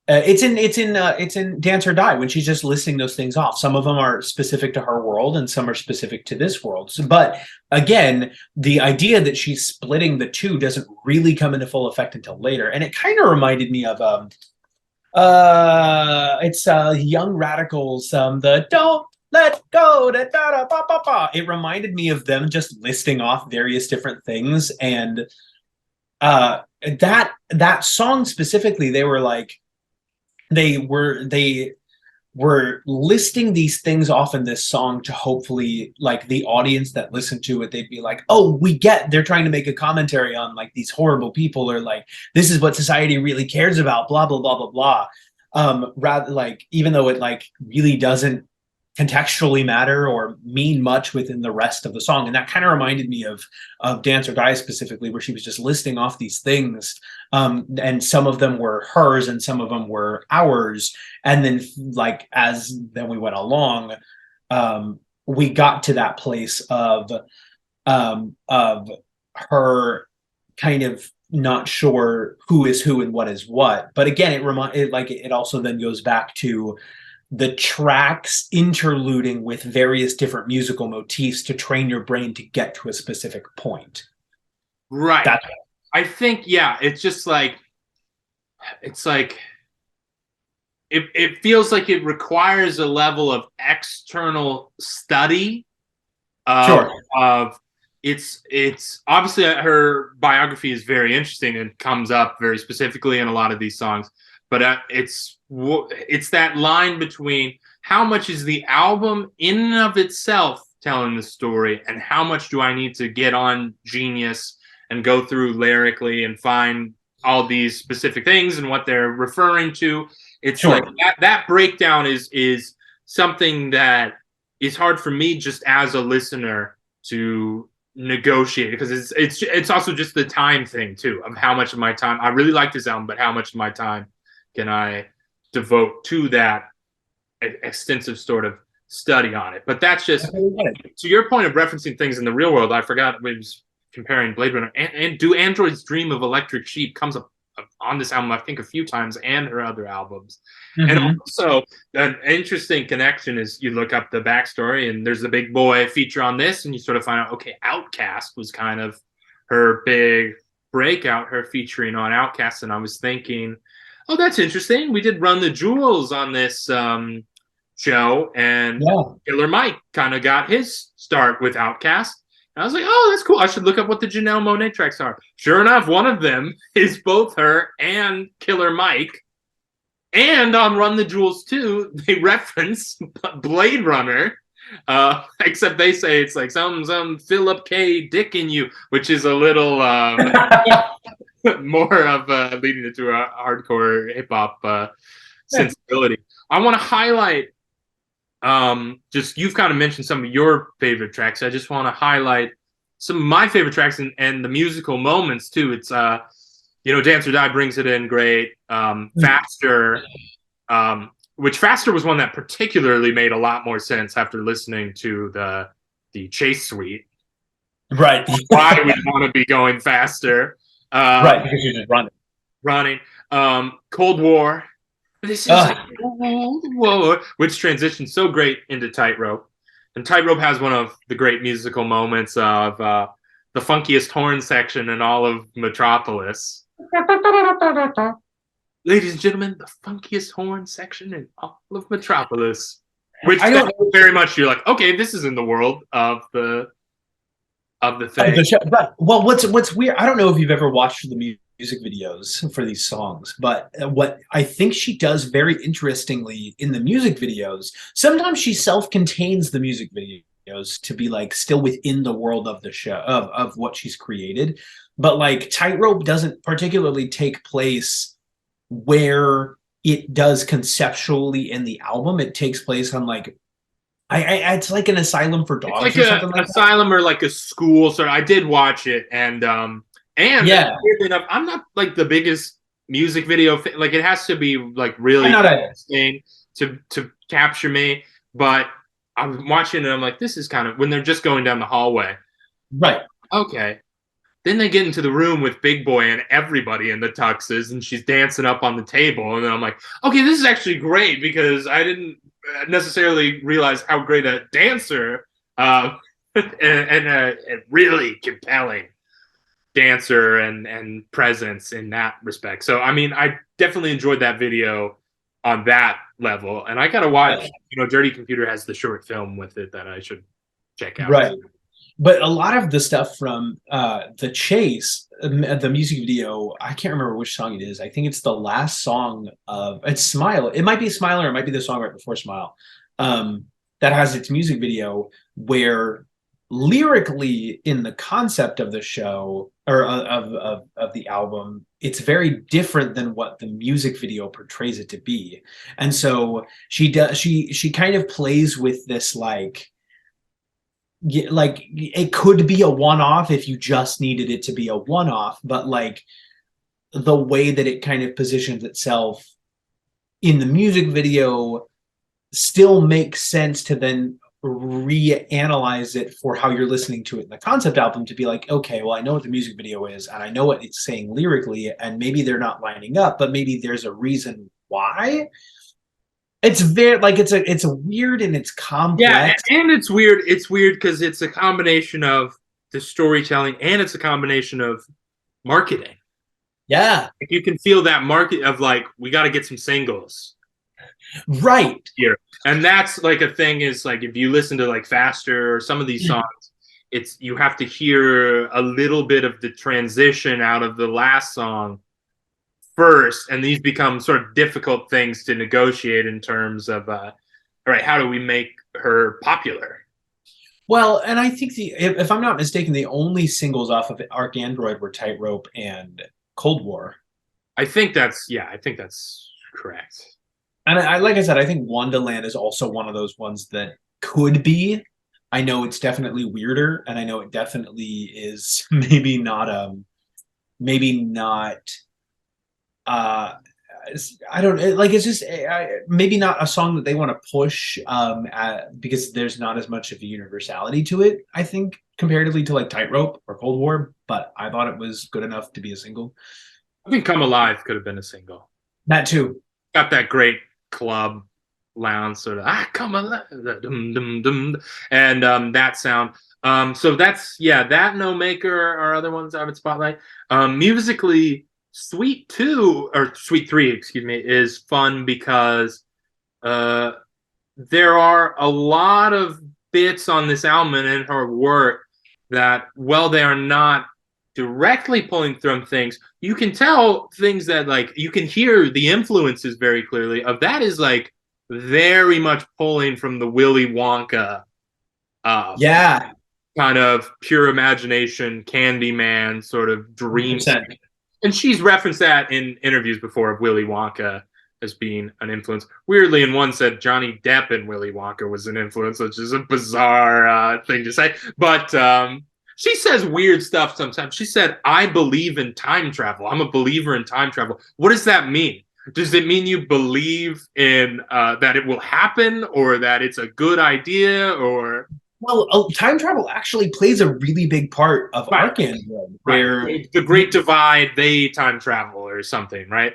It's in Dance or Die when she's just listing those things off. Some of them are specific to her world and some are specific to this world. But again, the idea that she's splitting the two doesn't really come into full effect until later. And it kind of reminded me of it's Young Radicals, the Don't Let Go, da, da, da, ba, ba, ba. It reminded me of them just listing off various different things. And that song specifically, they were listing these things off in this song to hopefully, like, the audience that listened to it, they'd be like, oh, we get they're trying to make a commentary on like these horrible people, or like this is what society really cares about, blah blah blah blah blah. Rather, like, even though it like really doesn't contextually matter or mean much within the rest of the song. And that kind of reminded me of Dance or Die specifically, where she was just listing off these things, and some of them were hers and some of them were ours. And then like as then we went along, we got to that place of her kind of not sure who is who and what is what. But again, it also then goes back to the tracks interluding with various different musical motifs to train your brain to get to a specific point. Right. I think, yeah, it's just like, it feels like it requires a level of external study of it's obviously her biography is very interesting and comes up very specifically in a lot of these songs, but it's that line between how much is the album in and of itself telling the story and how much do I need to get on Genius and go through lyrically and find all these specific things and what they're referring to. It's like that breakdown is something that is hard for me just as a listener to negotiate, because it's also just the time thing too, of how much of my time I really like this album, but how much of my time can I devote to that extensive sort of study on it. But that's just to your point of referencing things in the real world. I forgot we was comparing Blade Runner and Do Androids Dream of Electric Sheep comes up on this album I think a few times, and her other albums. And also an interesting connection is you look up the backstory and there's the Big Boy feature on this and you sort of find out, okay, Outcast was kind of her big breakout, her featuring on Outcast. And I was thinking, oh, that's interesting, we did Run the Jewels on this show, and Killer Mike kind of got his start with Outcast. I was like, oh, that's cool. I should look up what the Janelle Monáe tracks are. Sure enough, one of them is both her and Killer Mike. And on Run the Jewels 2, they reference Blade Runner, except they say it's like some Philip K. Dick in you, which is a little more of leading it to a hardcore hip-hop sensibility. I want to highlight just you've kind of mentioned some of your favorite tracks. I just want to highlight some of my favorite tracks and the musical moments too. It's Dance or Die brings it in great. Faster, which Faster was one that particularly made a lot more sense after listening to the Chase Suite. Right. Why we want to be going faster. Right, because you're just running. Cold War. This is Cold War, which transitions so great into Tightrope. And Tightrope has one of the great musical moments of the funkiest horn section in all of Metropolis. Ladies and gentlemen, the funkiest horn section in all of Metropolis. Which very much you're like, okay, this is in the world of the thing. Well, what's weird, I don't know if you've ever watched the music videos for these songs, but what I think she does very interestingly in the music videos, sometimes she self-contains the music videos to be like still within the world of the show of what she's created, but like Tightrope doesn't particularly take place where it does conceptually in the album. It takes place on like it's like an asylum for dogs, it's like an asylum or like a school. So I did watch it, and weirdly enough, I'm not like the biggest music video fan. Like it has to be like really interesting to capture me. But I'm watching it, and I'm like, this is kind of when they're just going down the hallway. Right. Okay. Then they get into the room with Big Boy and everybody in the tuxes, and she's dancing up on the table. And then I'm like, okay, this is actually great, because I didn't necessarily realize how great a dancer and a really compelling dancer and presence in that respect. So, I mean, I definitely enjoyed that video on that level. And I got to watch, Dirty Computer has the short film with it that I should check out. Right. But a lot of the stuff from The Chase, the music video, I can't remember which song it is. I think it's the last song it's Smile. It might be Smile, or it might be the song right before Smile, that has its music video where lyrically in the concept of the show or of the album, it's very different than what the music video portrays it to be. And so she kind of plays with this like it could be a one-off if you just needed it to be a one-off, but like the way that it kind of positions itself in the music video still makes sense to then reanalyze it for how you're listening to it in the concept album, to be like, okay, well, I know what the music video is and I know what it's saying lyrically, and maybe they're not lining up, but maybe there's a reason why. It's very like it's a weird and it's complex. Yeah, and it's weird. It's weird because it's a combination of the storytelling and it's a combination of marketing. Yeah, Like you can feel that market of like, we got to get some singles right. here, and that's like a thing. Is like if you listen to like Faster or some of these songs, it's you have to hear a little bit of the transition out of the last song first, and these become sort of difficult things to negotiate in terms of all right, how do we make her popular? Well, and I think if I'm not mistaken, the only singles off of ArchAndroid were Tightrope and Cold War. I think that's correct. And I like I said, I think Wonderland is also one of those ones that could be. I know it's definitely weirder, and I know it definitely is maybe not I don't like it's just maybe not a song that they want to push because there's not as much of a universality to it, I think, comparatively to like Tightrope or Cold War, but I thought it was good enough to be a single. I think Come Alive could have been a single. That too. Got that great club lounge sort of come alive, dum, dum, dum, and that sound. So that's that No Maker are other ones I would spotlight. Musically, Sweet 2 or Sweet 3, excuse me, is fun because there are a lot of bits on this album and in her work that, while they are not directly pulling from things, you can tell things that like you can hear the influences very clearly of that is like very much pulling from the Willy Wonka Yeah. kind of pure imagination Candyman sort of dream. 100%. And she's referenced that in interviews before of Willy Wonka as being an influence. Weirdly, in one said Johnny Depp in Willy Wonka was an influence, which is a bizarre thing to say. But she says weird stuff sometimes. She said, I believe in time travel. I'm a believer in time travel. What does that mean? Does it mean you believe in that it will happen, or that it's a good idea, or... Well, time travel actually plays a really big part of ArchAndroid, where the Great Divide, they time travel or something, right?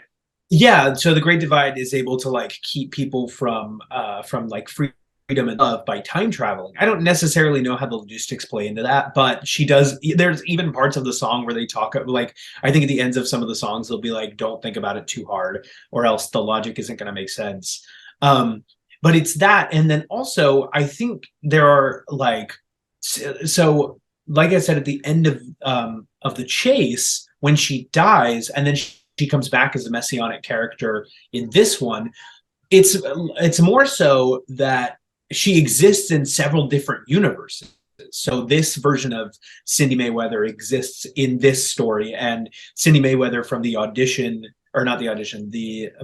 yeah, so the Great Divide is able to like keep people from like freedom and love by time traveling. I don't necessarily know how the logistics play into that, but she does. There's even parts of the song where they talk like, I think at the ends of some of the songs they'll be like, don't think about it too hard or else the logic isn't going to make sense. But it's that, and then also I think there are like, so like I said, at the end of the chase, when she dies and then she comes back as a messianic character in this one, it's more so that she exists in several different universes. So this version of Cindy Mayweather exists in this story, and Cindy Mayweather from the audition, or not the audition,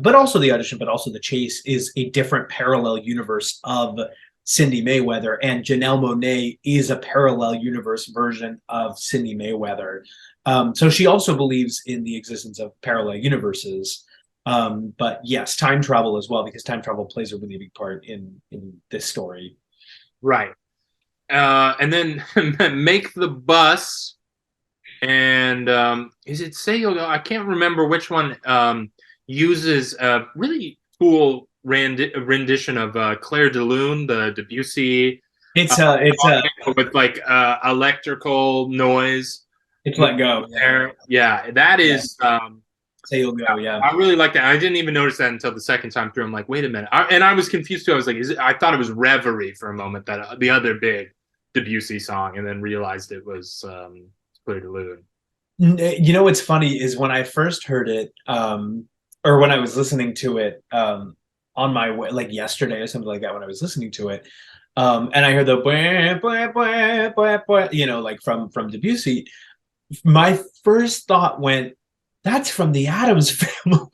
but also the chase, is a different parallel universe of Cindy Mayweather, and Janelle Monáe is a parallel universe version of Cindy Mayweather. So she also believes in the existence of parallel universes. But yes, time travel as well, because time travel plays a really big part in this story. Right. And then Make the Bus, and is it Say You'll Go? I can't remember which one uses a really cool rendition of Claire de Lune, the Debussy. It's with like electrical noise. It's Let Go. Yeah, that is. Say You'll Go. Yeah, I really like that. I didn't even notice that until the second time through. I'm like, wait a minute, and I was confused too. I was like, I thought it was Reverie for a moment, that the other big Debussy song, and then realized it was Claire de Lune. You know what's funny is when I first heard it, or when I was listening to it on my way, like yesterday or something like that, when I was listening to it, And I heard the bwah, bwah, bwah, bwah, bwah, you know, like from Debussy. My first thought went, that's from the Addams Family.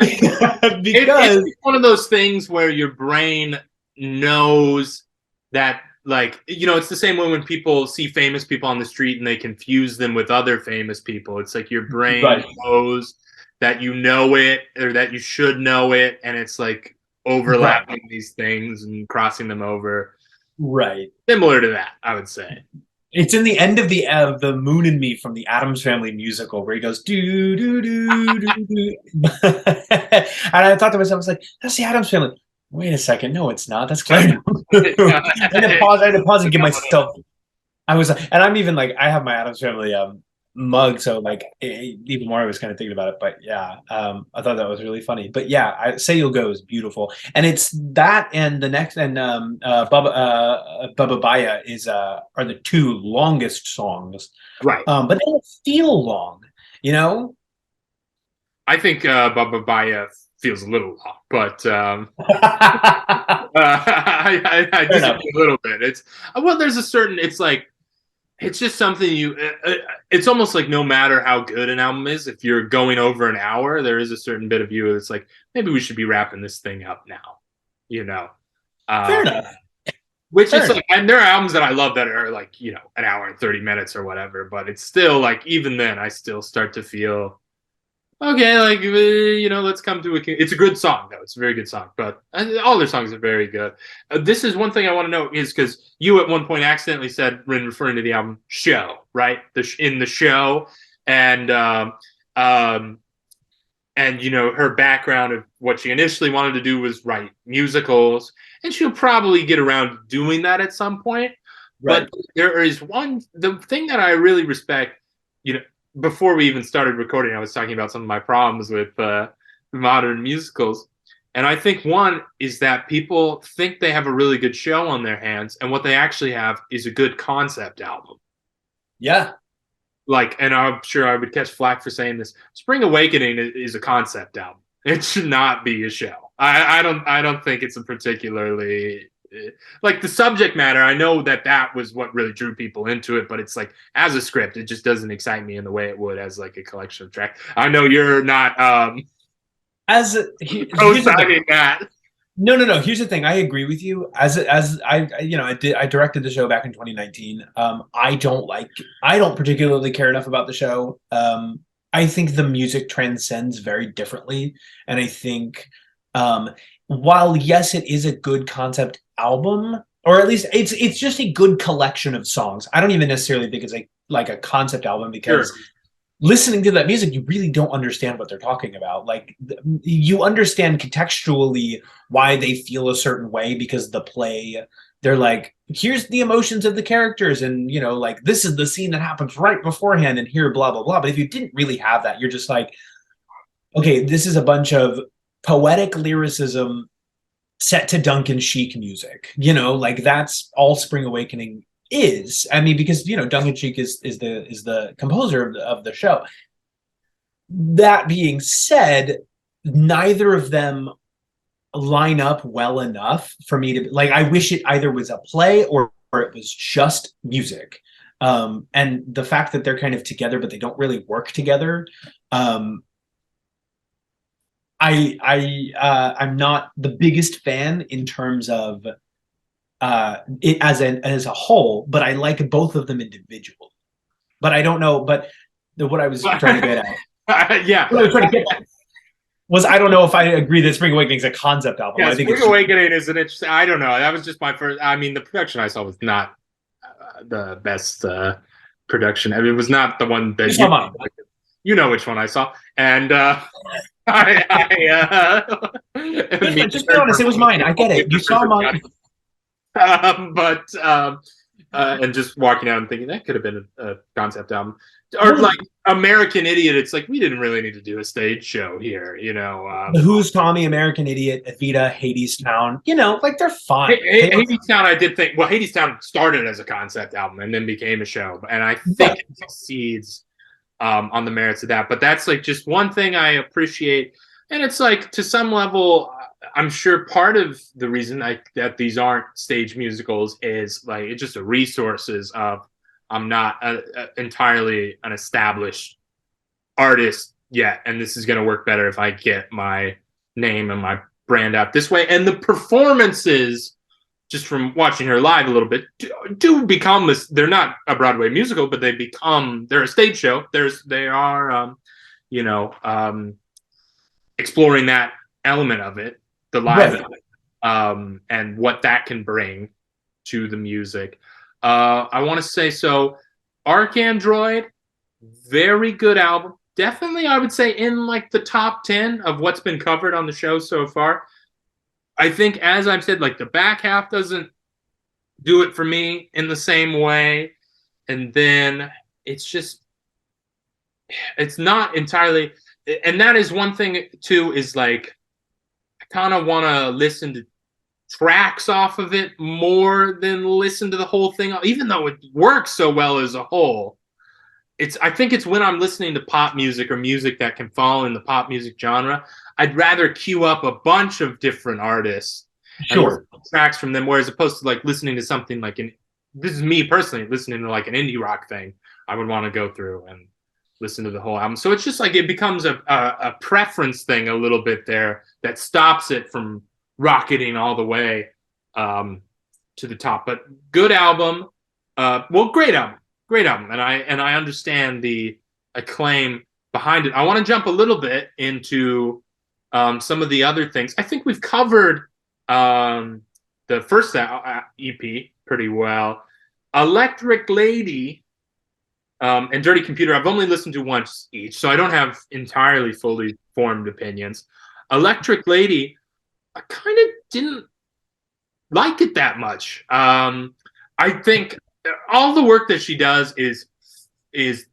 It's Because one of those things where your brain knows that, like, you know, it's the same way when people see famous people on the street and they confuse them with other famous people. It's like your brain right, knows that you know it or that you should know it, and it's like right, overlapping these things and crossing them over. right. Similar to that, I would say. It's in the end of the Moon and Me from the Addams Family musical where he goes do do do do do, and I thought to myself, I was like, "That's the Addams Family." Wait a second, no, it's not. That's Claire. And then pause. I had to pause and give myself. I was, and I'm even like, I have my Addams Family mug, so like even more I was kind of thinking about it. But yeah, I thought that was really funny. But yeah, Say You'll Go is beautiful, and it's that and the next and Bubba Baya is are the two longest songs, Right. but they don't feel long, you know. I think Baba Baya feels a little long, but I Fair enough. disagree a little bit. It's well, there's a certain. It's like it's just something you. It's almost like no matter how good an album is, if you're going over an hour, there is a certain bit of you that's like maybe we should be wrapping this thing up now, you know. Fair Um, enough. which Fair is enough. like, and there are albums that I love that are like an hour and 30 minutes or whatever, but it's still like even then I still start to feel okay, like let's come to a. It's a good song though. It's a very good song, but all their songs are very good. This is one thing I want to know is because you at one point accidentally said when referring to the album "show," right? In the show, and um, and her background of what she initially wanted to do was write musicals, and she'll probably get around to doing that at some point. Right. But there is the thing that I really respect, you know, before we even started recording, I was talking about some of my problems with modern musicals. And I think one is that people think they have a really good show on their hands, and what they actually have is a good concept album. Yeah. Like, and I'm sure I would catch flack for saying this. Spring Awakening is a concept album. It should not be a show. I don't think it's a particularly like the subject matter. I know that was what really drew people into it, but it's like as a script, it just doesn't excite me in the way it would as like a collection of tracks. I know you're not Here's the thing. co-signing that. No, no, no. Here's the thing. I agree with you. As I directed the show back in 2019. I don't particularly care enough about the show. I think the music transcends very differently, and I think while yes, it is a good concept album, or at least it's just a good collection of songs. I don't even necessarily think it's like a concept album because Sure. listening to that music, you really don't understand what they're talking about. Like you understand contextually why they feel a certain way because the play, they're like, here's the emotions of the characters, and like this is the scene that happens right beforehand, and here, blah blah blah. But if you didn't really have that, you're just like, okay, this is a bunch of poetic lyricism set to Duncan Sheik music. Like that's all Spring Awakening is. I mean, because Duncan Sheik is the composer of the show. That being said, neither of them line up well enough for me to like. I wish it either was a play or it was just music. And the fact that they're kind of together but they don't really work together. I'm not the biggest fan in terms of it as a whole, but I like both of them individually. But I don't know. But what I was trying to get at, Yeah. what I was trying to get at was I don't know if I agree that Spring Awakening is a concept album. Yeah, I think Spring it's Awakening is an interesting. I don't know. That was just my first. I mean, the production I saw was not the best production. I mean, it was not the one that you know which one I saw, and just be honest, it was mine. I get it. You saw mine. But and just walking out and thinking that could have been a concept album, or like American Idiot. It's like we didn't really need to do a stage show here, Who's Tommy, American Idiot, Evita, Hades Town. Like they're fine. Hades Town, I did think. Well, Hades Town started as a concept album and then became a show, and I think it succeeds on the merits of that. But that's like just one thing I appreciate, and it's like to some level, I'm sure part of the reason that these aren't stage musicals is like it's just the resources of I'm not entirely an established artist yet, and this is going to work better if I get my name and my brand out this way. And the performances, just from watching her live a little bit, do become this. They're not a Broadway musical, but they're a stage show. They are, you know, exploring that element of it, the live Right. and what that can bring to the music. I want to say so. ArchAndroid, very good album. Definitely, I would say in like the top 10 of what's been covered on the show so far. I think, as I've said, like the back half doesn't do it for me in the same way. And then it's just, it's not entirely, and that is one thing too, is like, I kind of want to listen to tracks off of it more than listen to the whole thing, even though it works so well as a whole. I think it's when I'm listening to pop music or music that can fall in the pop music genre, I'd rather queue up a bunch of different artists and listen Sure. to tracks from them, whereas opposed to like listening to something like this is me personally listening to like an indie rock thing, I would want to go through and listen to the whole album. So it's just like it becomes a preference thing a little bit there that stops it from rocketing all the way to the top. But good album, great album. Great album, and I understand the acclaim behind it. I want to jump a little bit into some of the other things. I think we've covered the first EP pretty well. Electric Lady and Dirty Computer, I've only listened to once each, so I don't have entirely fully formed opinions. Electric Lady, I kind of didn't like it that much. I think all the work that she does is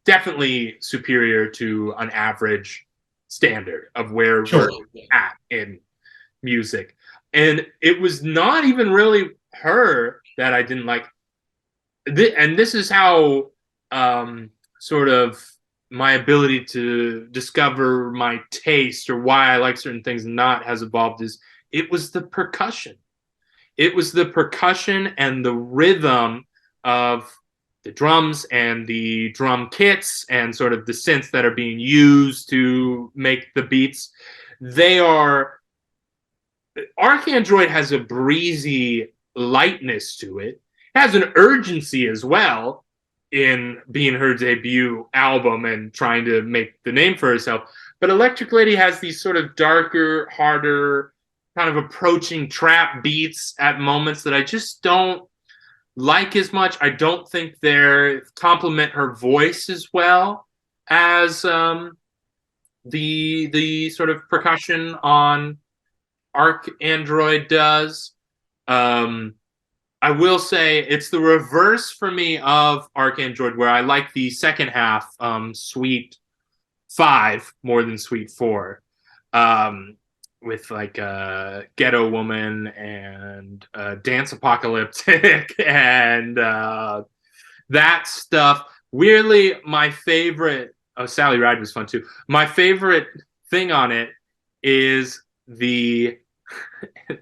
definitely superior to an average standard of where we're at in music. And it was not even really her that I didn't like. And this is how sort of my ability to discover my taste or why I like certain things not has evolved is it was the percussion. It was the percussion and the rhythm of the drums and the drum kits and sort of the synths that are being used to make the beats. ArchAndroid has a breezy lightness to it. It has an urgency as well in being her debut album and trying to make the name for herself. But Electric Lady has these sort of darker, harder, kind of approaching trap beats at moments that I just don't like as much. I don't think they complement her voice as well as the sort of percussion on ArchAndroid does. I will say it's the reverse for me of ArchAndroid, where I like the second half, Suite 5, more than Suite 4. With like Ghetto Woman and Dance Apocalyptic and that stuff. Weirdly, my favorite, Sally Ride was fun too. My favorite thing on it is I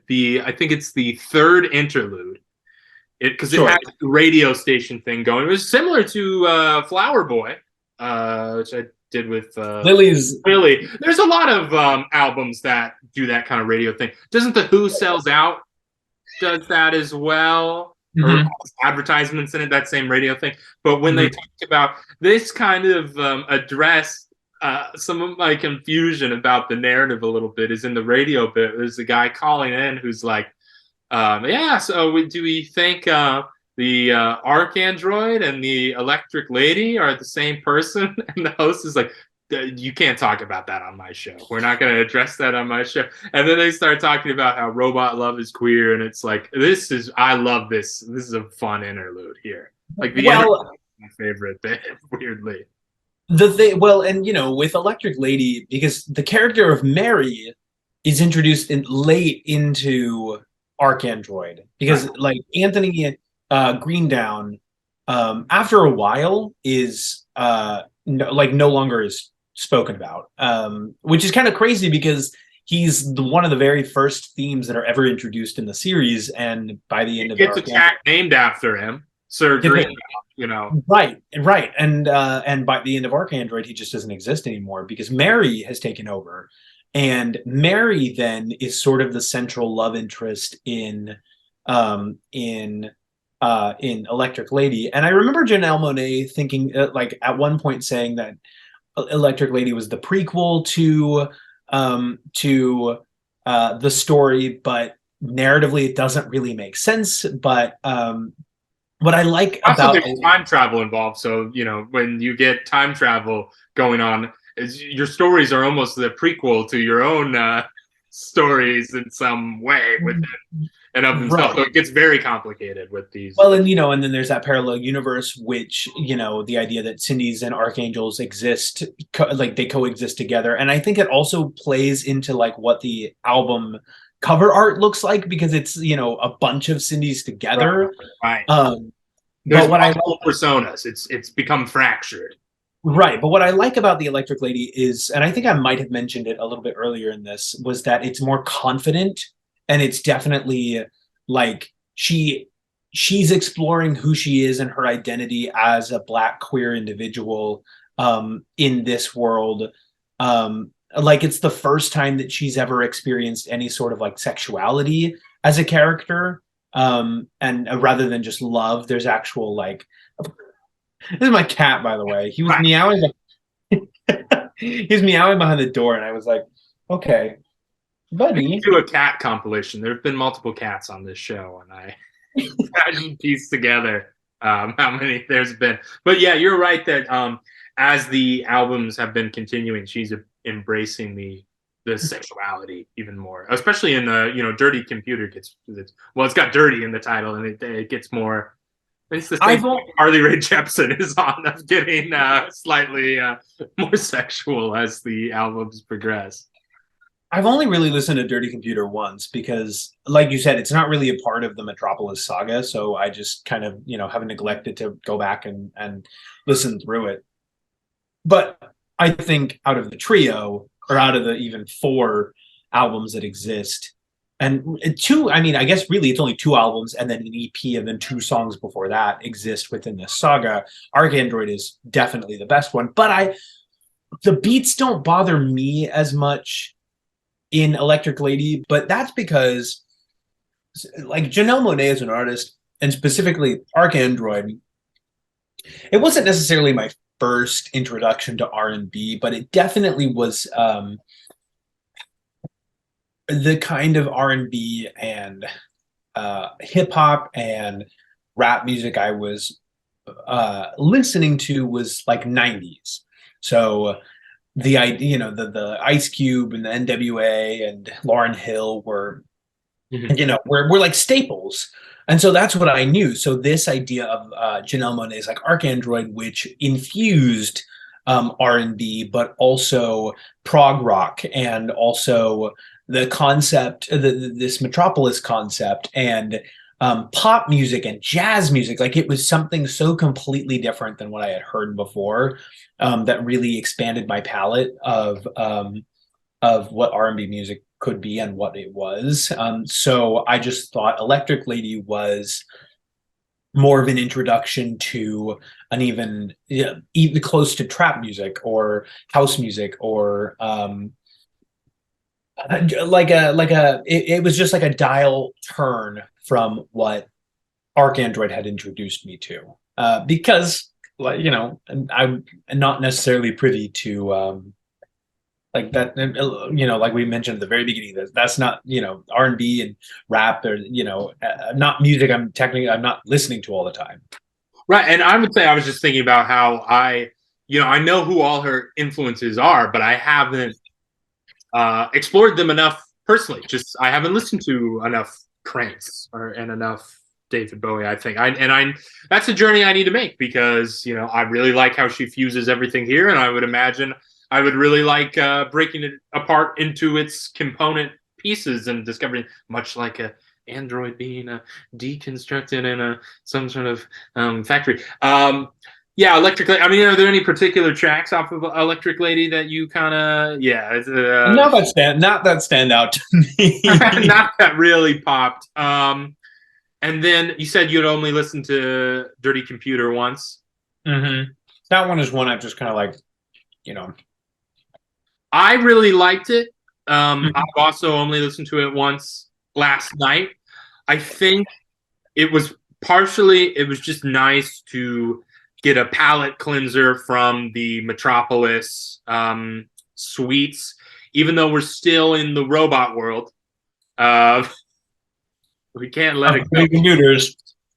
think it's the third interlude. Because it had the radio station thing going. It was similar to Flower Boy, which I did with Lily. There's a lot of albums that do that kind of radio thing. Doesn't the Who Sells Out does that as well? Or advertisements in it, that same radio thing. But when they talked about this kind of address, some of my confusion about the narrative a little bit is in the radio bit. There's a guy calling in who's like, so do we think the ArchAndroid and the Electric Lady are the same person? And the host is like, you can't talk about that on my show. We're not going to address that on my show. And then they start talking about how robot love is queer. And it's like, I love this. This is a fun interlude here. Like the interlude is my favorite bit, weirdly. And with Electric Lady, because the character of Mary is introduced late into ArchAndroid, because like Anthony Greendown, after a while is no longer is spoken about, which is kind of crazy because he's one of the very first themes that are ever introduced in the series, and by the end It of the gets a Archangel, cat named after him, Sir Green. You know, right, and by the end of ArchAndroid, he just doesn't exist anymore because Mary has taken over, and Mary then is sort of the central love interest in Electric Lady. And I remember Janelle Monáe thinking, like at one point saying that Electric Lady was the prequel to the story, but narratively it doesn't really make sense. But what I like also about there's time travel involved. So you know, when you get time travel going on, your stories are almost the prequel to your own stories in some way within and of themselves. right. So it gets very complicated with these. Well, and and then there's that parallel universe, which the idea that Cindy's and Archangels exist, like they coexist together, and I think it also plays into like what the album cover art looks like because it's a bunch of Cindy's together. Right. There's But what I multiple personas. It's become fractured. Right, but what I like about the Electric Lady is, and I think I might have mentioned it a little bit earlier in this, was that it's more confident, and it's definitely like she's exploring who she is and her identity as a Black queer individual in this world. Like it's the first time that she's ever experienced any sort of like sexuality as a character, and rather than just love, there's actual like. This is my cat, by the way. He was meowing. He was meowing behind the door, and I was like, "Okay, buddy." Do a cat compilation. There have been multiple cats on this show, and I didn't piece together how many there's been. But yeah, you're right that as the albums have been continuing, she's embracing the sexuality even more, especially in the Dirty Computer it's got dirty in the title, and it gets more. It's the same thing Harley Rae Jepsen is on of getting slightly more sexual as the albums progress. I've only really listened to Dirty Computer once because, like you said, it's not really a part of the Metropolis saga. So I just kind of, have neglected to go back and listen through it. But I think out of the trio, or out of the even 4 albums that exist, and 2, I mean, I guess really it's only 2 albums and then an EP and then 2 songs before that exist within this saga. ArchAndroid is definitely the best one, but the beats don't bother me as much in Electric Lady, but that's because like Janelle Monáe as an artist, and specifically ArchAndroid, it wasn't necessarily my first introduction to R&B, but it definitely was the kind of R&B and hip hop and rap music I was listening to was like 90s. So the idea, the Ice Cube and the NWA and Lauryn Hill were, were like staples. And so that's what I knew. So this idea of Janelle Monáe's like ArchAndroid, which infused R&B, but also prog rock, and also the concept, this Metropolis concept, and pop music and jazz music. Like it was something so completely different than what I had heard before, that really expanded my palette of what R&B music could be and what it was. So I just thought Electric Lady was more of an introduction to an even close to trap music or house music, or it was just like a dial turn from what ArchAndroid had introduced me to, because I'm not necessarily privy to like that, like we mentioned at the very beginning, that's not R&B and rap, or not music I'm not listening to all the time. Right, and I would say I was just thinking about how I know who all her influences are, but I haven't explored them enough personally. Just I haven't listened to enough Prince and enough David Bowie. I think that's a journey I need to make, because I really like how she fuses everything here, and I would imagine I would really like breaking it apart into its component pieces and discovering, much like a Android being deconstructed in some sort of factory. Yeah, Electric Lady. I mean, are there any particular tracks off of Electric Lady that you kind of, yeah, it's, Not that stand out to me. not that really popped. And then you said you'd only listened to Dirty Computer once. That one is one I've just kind of like, you know. I really liked it. I've also only listened to it once last night. I think it was it was just nice to get a palate cleanser from the Metropolis suites, even though we're still in the robot world. We can't let it go. Computers.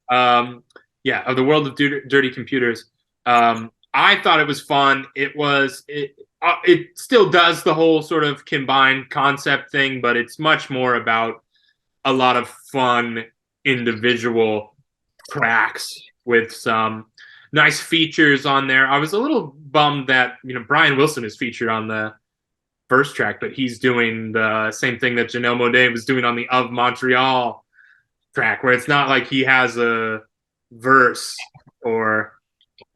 Yeah, of the world of dirty computers. I thought it was fun. It still does the whole sort of combined concept thing, but it's much more about a lot of fun individual tracks with some nice features on there. I was a little bummed that Brian Wilson is featured on the first track, but he's doing the same thing that Janelle Monáe was doing on the Of Montreal track, where it's not like he has a verse or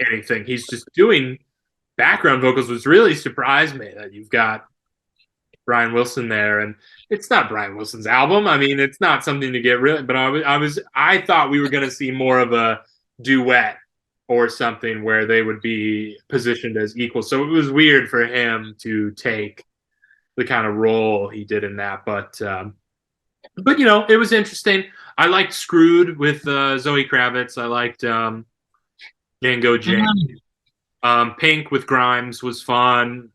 anything. He's just doing background vocals, which really surprised me that you've got Brian Wilson there. And it's not Brian Wilson's album. I mean, it's not something to get rid of, but I thought we were going to see more of a duet or something where they would be positioned as equals. So it was weird for him to take the kind of role he did in that. But it was interesting. I liked Screwed with Zoe Kravitz. I liked Django Jane. Pink with Grimes was fun.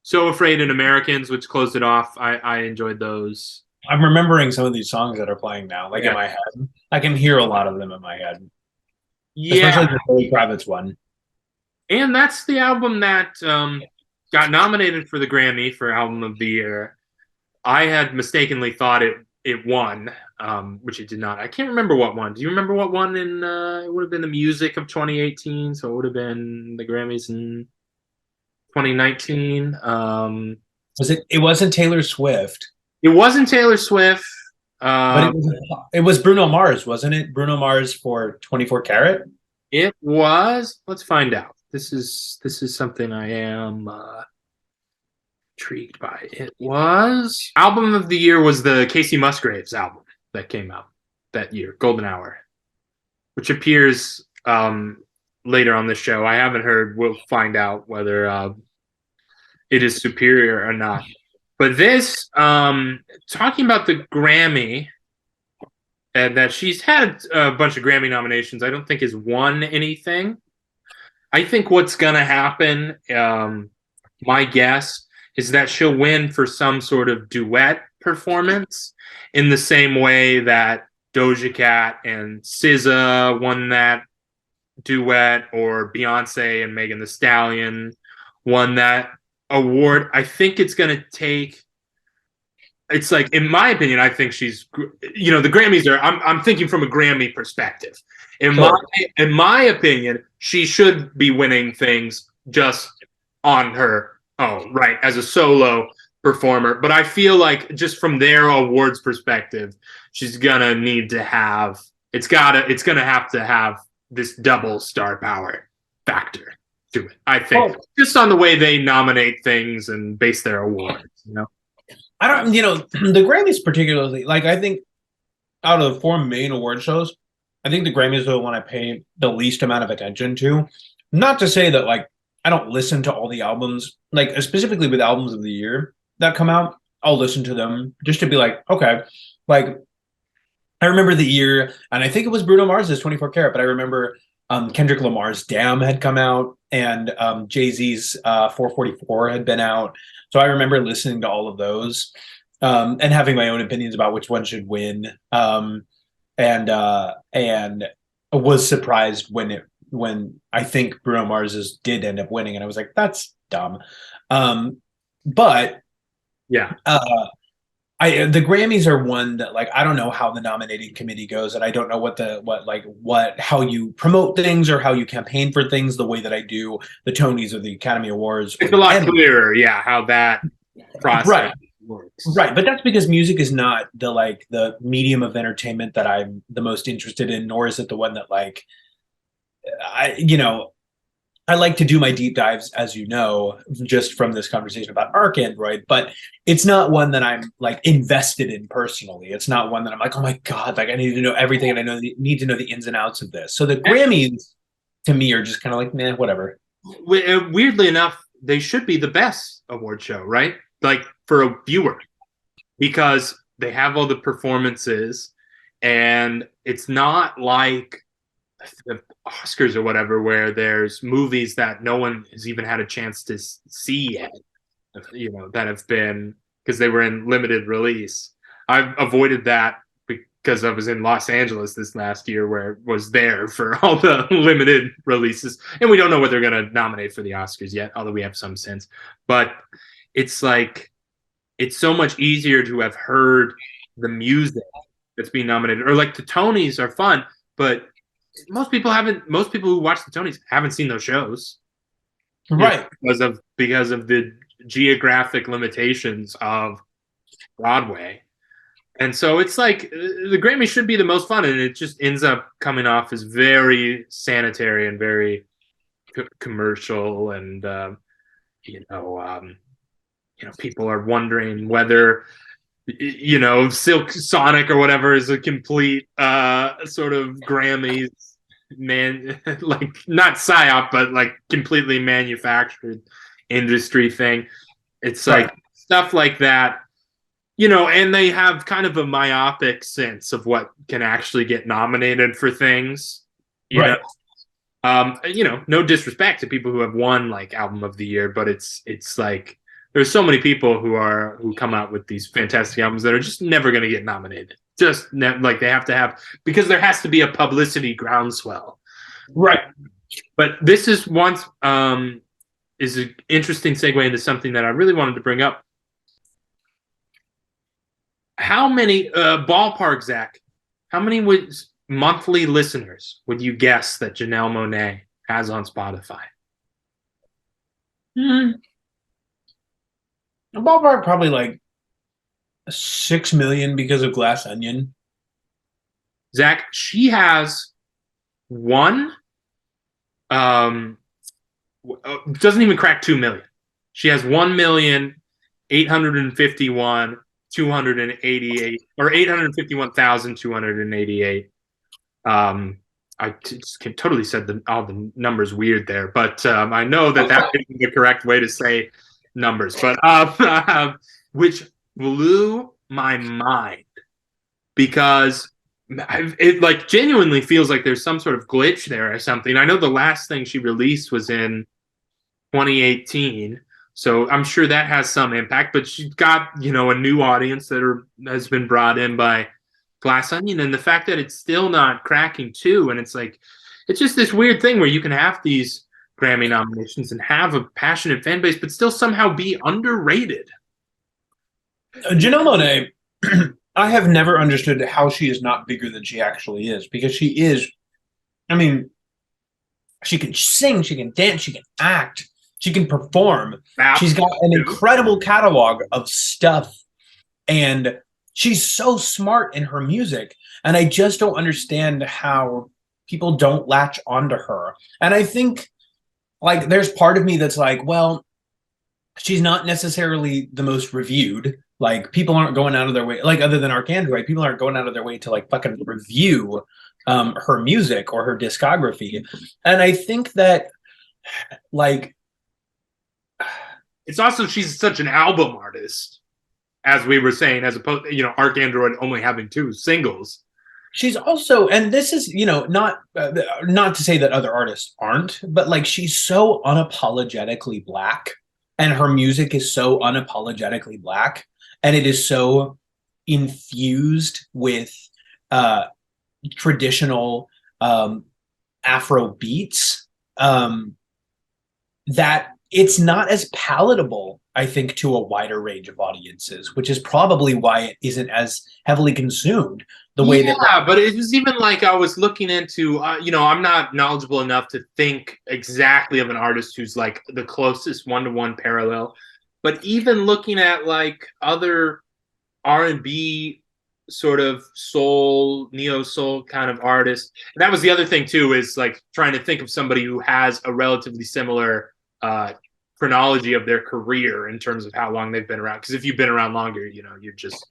So Afraid and Americans, which closed it off. I enjoyed those. I'm remembering some of these songs that are playing now, in my head. I can hear a lot of them in my head. Yeah. Especially the Zoe Kravitz one. And that's the album that got nominated for the Grammy for Album of the Year. I had mistakenly thought it won, which it did not. I can't remember what won. Do you remember what won in it would have been the music of 2018, so it would have been the Grammys in 2019. It wasn't Taylor Swift. It wasn't Taylor Swift. But it was Bruno Mars, wasn't it? Bruno Mars for 24 Karat? It was. Let's find out. This is something I am intrigued by. It was album of the year was the Casey Musgraves album that came out that year, Golden Hour, which appears later on the show. I haven't heard. We'll find out whether it is superior or not. But this, talking about the Grammy, that she's had a bunch of Grammy nominations, I don't think has won anything. I think what's going to happen, my guess, is that she'll win for some sort of duet performance in the same way that Doja Cat and SZA won that duet, or Beyonce and Megan Thee Stallion won that award. I think it's going to take. It's like, in my opinion, I think she's. The Grammys are. I'm thinking from a Grammy perspective. In my opinion, she should be winning things just on her own, right, as a solo performer. But I feel like just from their awards perspective, she's gonna need to have. It's gonna have to have this double star power factor to it, I think, just on the way they nominate things and base their awards. I don't. The Grammys particularly. I think out of the four main award shows, I think the Grammys are the one I pay the least amount of attention to. Not to say that I don't listen to all the albums, specifically with albums of the year that come out. I'll listen to them just to be okay. I remember the year, and I think it was Bruno Mars's 24 Karat, but I remember Kendrick Lamar's Damn had come out, and Jay-Z's 444 had been out. So I remember listening to all of those and having my own opinions about which one should win. And was surprised when I think Bruno Mars's did end up winning, and I was like, that's dumb. But yeah, the Grammys are one that I don't know how the nominating committee goes, and I don't know how you promote things or how you campaign for things the way that I do the Tonys or the Academy Awards. It's a lot clearer, how that process works. Right, but that's because music is not the medium of entertainment that I'm the most interested in, nor is it the one that I like to do my deep dives, as you know, just from this conversation about ArchAndroid, but it's not one that I'm like invested in personally. It's not one that I'm like, oh my God, like I need to know everything and need to know the ins and outs of this. So the Grammys to me are just kind of like, nah, whatever. Weirdly enough, they should be the best award show, right? Like for a viewer, because they have all the performances, and it's not like the Oscars or whatever, where there's movies that no one has even had a chance to see yet, that have been, because they were in limited release. I've avoided that because I was in Los Angeles this last year, where it was there for all the limited releases, and we don't know what they're going to nominate for the Oscars yet, although we have some sense. But it's like, it's so much easier to have heard the music that's being nominated, or like the Tonys are fun, but most people who watch the Tonys haven't seen those shows, Right. because of the geographic limitations of Broadway. And so it's like the Grammy should be the most fun, and it just ends up coming off as very sanitary and very commercial, and people are wondering whether Silk Sonic or whatever is a complete sort of Grammys man, like not psyop, but like completely manufactured industry thing. It's like stuff like that, and they have kind of a myopic sense of what can actually get nominated for things. No disrespect to people who have won like album of the year, but it's like there's so many people who come out with these fantastic albums that are just never going to get nominated. Just like they have to have, because there has to be a publicity groundswell. Right. But this is an interesting segue into something that I really wanted to bring up. How many ballpark, Zach? How many monthly listeners would you guess that Janelle Monáe has on Spotify? A ballpark probably like 6 million because of Glass Onion. Zach, she has one. Doesn't even crack 2 million. She has 1,851,288 or 851,288. I just totally said all the numbers weird there, but I know that isn't the correct way to say numbers, but which blew my mind, because it like genuinely feels like there's some sort of glitch there or something. I know the last thing she released was in 2018, so I'm sure that has some impact, but she's got a new audience has been brought in by Glass Onion, and the fact that it's still not cracking 2, and it's like, it's just this weird thing where you can have these Grammy nominations and have a passionate fan base, but still somehow be underrated. Janelle Monáe, I have never understood how she is not bigger than she actually is, because she is, I mean, she can sing, she can dance, she can act, she can perform. She's got an incredible catalog of stuff, and she's so smart in her music, and I just don't understand how people don't latch onto her. And I think, like, there's part of me that's like, well, she's not necessarily the most reviewed. Like, people aren't going out of their way, like, other than ArchAndroid, people aren't going out of their way to like fucking review her music or her discography. And I think that, like, it's also, she's such an album artist, as we were saying, as opposed to, ArchAndroid only having 2 singles. She's also, and this is, not to say that other artists aren't, but like, she's so unapologetically Black, and her music is so unapologetically Black, and it is so infused with traditional Afro beats, that it's not as palatable, I think, to a wider range of audiences, which is probably why it isn't as heavily consumed the way that. Yeah, but it was even like, I was looking into, I'm not knowledgeable enough to think exactly of an artist who's like the closest one-to-one parallel, but even looking at like other R&B sort of soul, neo soul kind of artist. And that was the other thing too, is like trying to think of somebody who has a relatively similar chronology of their career in terms of how long they've been around. Because if you've been around longer, you know, you're just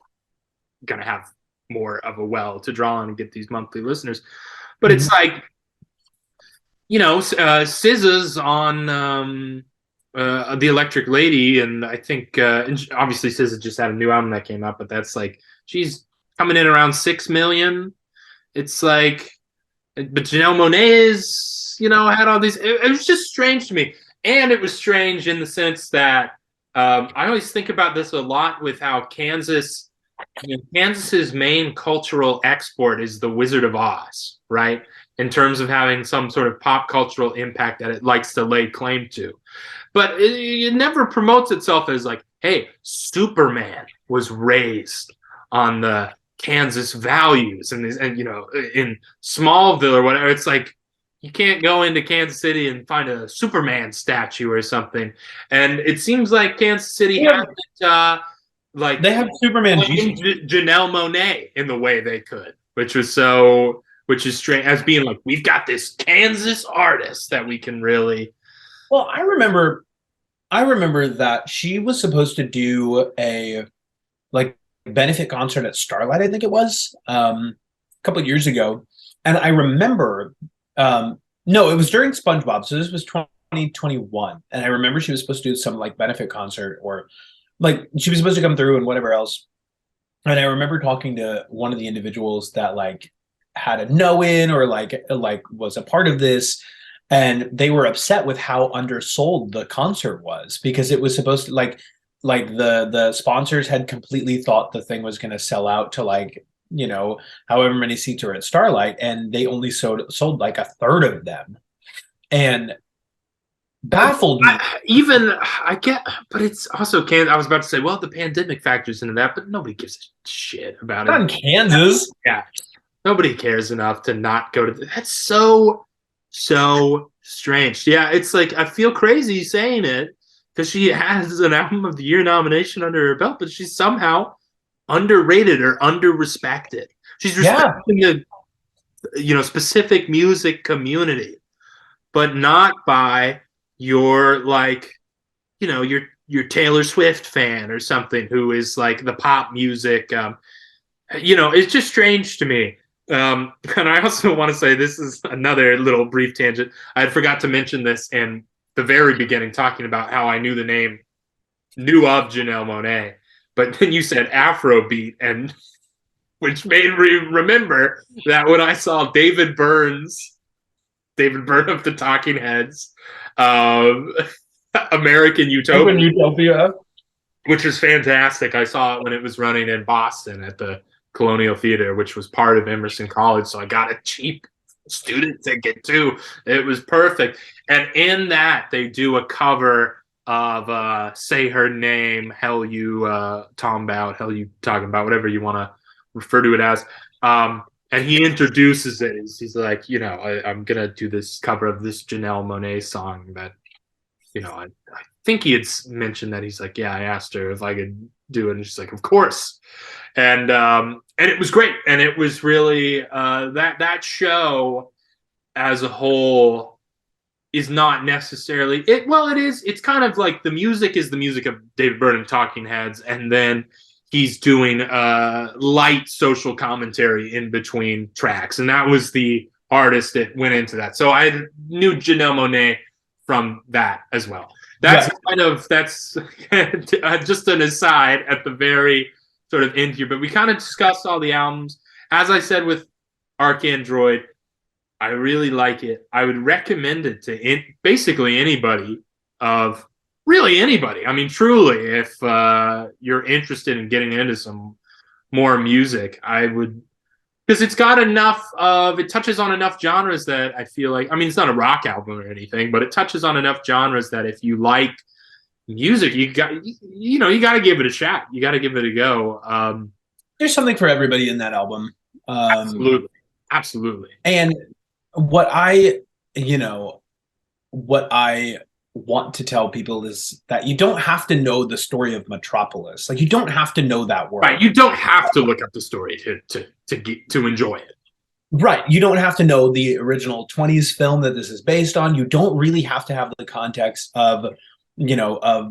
gonna have more of a well to draw on and get these monthly listeners. But it's like, you know, SZA's on the Electric Lady, and I think obviously SZA just had a new album that came out, but that's like she's coming in around 6 million. It's like, but Janelle Monáe is, you know, had all these. It was just strange to me, and it was strange in the sense that I always think about this a lot with how Kansas, you know, Kansas's main cultural export is the Wizard of Oz, right? In terms of having some sort of pop cultural impact that it likes to lay claim to. But it never promotes itself as like, hey, Superman was raised on the Kansas values, and you know, in Smallville or whatever. It's like you can't go into Kansas City and find a Superman statue or something. And it seems like Kansas City hasn't like they have Superman Janelle Monáe in the way they could, which is strange, as being like, we've got this Kansas artist that we can really. Well, I remember that she was supposed to do a like benefit concert at Starlight, I think it was, a couple of years ago. And I remember, no, it was during SpongeBob. So this was 2021. And I remember she was supposed to do some like benefit concert, or like she was supposed to come through and whatever else. And I remember talking to one of the individuals that like had a know-in or like was a part of this, and they were upset with how undersold the concert was, because it was supposed to like the sponsors had completely thought the thing was going to sell out to like, you know, however many seats are at Starlight, and they only sold like a third of them, and baffled me. I get, but it's also Kansas. I was about to say, well, the pandemic factors into that, but nobody gives a shit about Not it. in Kansas. Yeah, nobody cares enough to not go to. That's so strange. Yeah, it's like I feel crazy saying it because she has an Album of the Year nomination under her belt, but she's somehow underrated or underrespected. She's respected in the, you know, specific music community, but not by your like, you know, your Taylor Swift fan or something who is like the pop music. You know, it's just strange to me. And I also want to say, this is another little brief tangent. I had forgot to mention this in the very beginning, talking about how I knew of Janelle Monáe, but then you said Afrobeat, and which made me remember that when I saw David Byrne of the Talking Heads, American Utopia, which was fantastic. I saw it when it was running in Boston at the Colonial Theater, which was part of Emerson College, so I got a cheap student ticket too. It was perfect. And in that, they do a cover of Say Her Name, Hell You Talking About, Hell You Talking About, whatever you want to refer to it as. And he introduces it. He's like, you know, I'm going to do this cover of this Janelle Monáe song that, you know, I think he had mentioned that. He's like, yeah, I asked her if I could do it. And she's like, of course. And it was great. And it was really that show as a whole is not necessarily it. Well, it is. It's kind of like the music is the music of David Byrne and Talking Heads, and then he's doing light social commentary in between tracks, and that was the artist that went into that. So I knew Janelle Monáe from that as well. That's just an aside at the very sort of end here, but we kind of discussed all the albums. As I said with ArchAndroid, I really like it. I would recommend it to basically anybody really anybody. I mean, truly, if you're interested in getting into some more music, I would, because it's got it touches on enough genres that I feel like, I mean, it's not a rock album or anything, but it touches on enough genres that if you like music, you got to give it a shot. You got to give it a go. There's something for everybody in that album. Absolutely. And what I want to tell people is that you don't have to know the story of Metropolis. Like you don't have to know that Right. world. You don't have to look up the story to enjoy it. Right. You don't have to know the original 20s film that this is based on. You don't really have to have the context of, of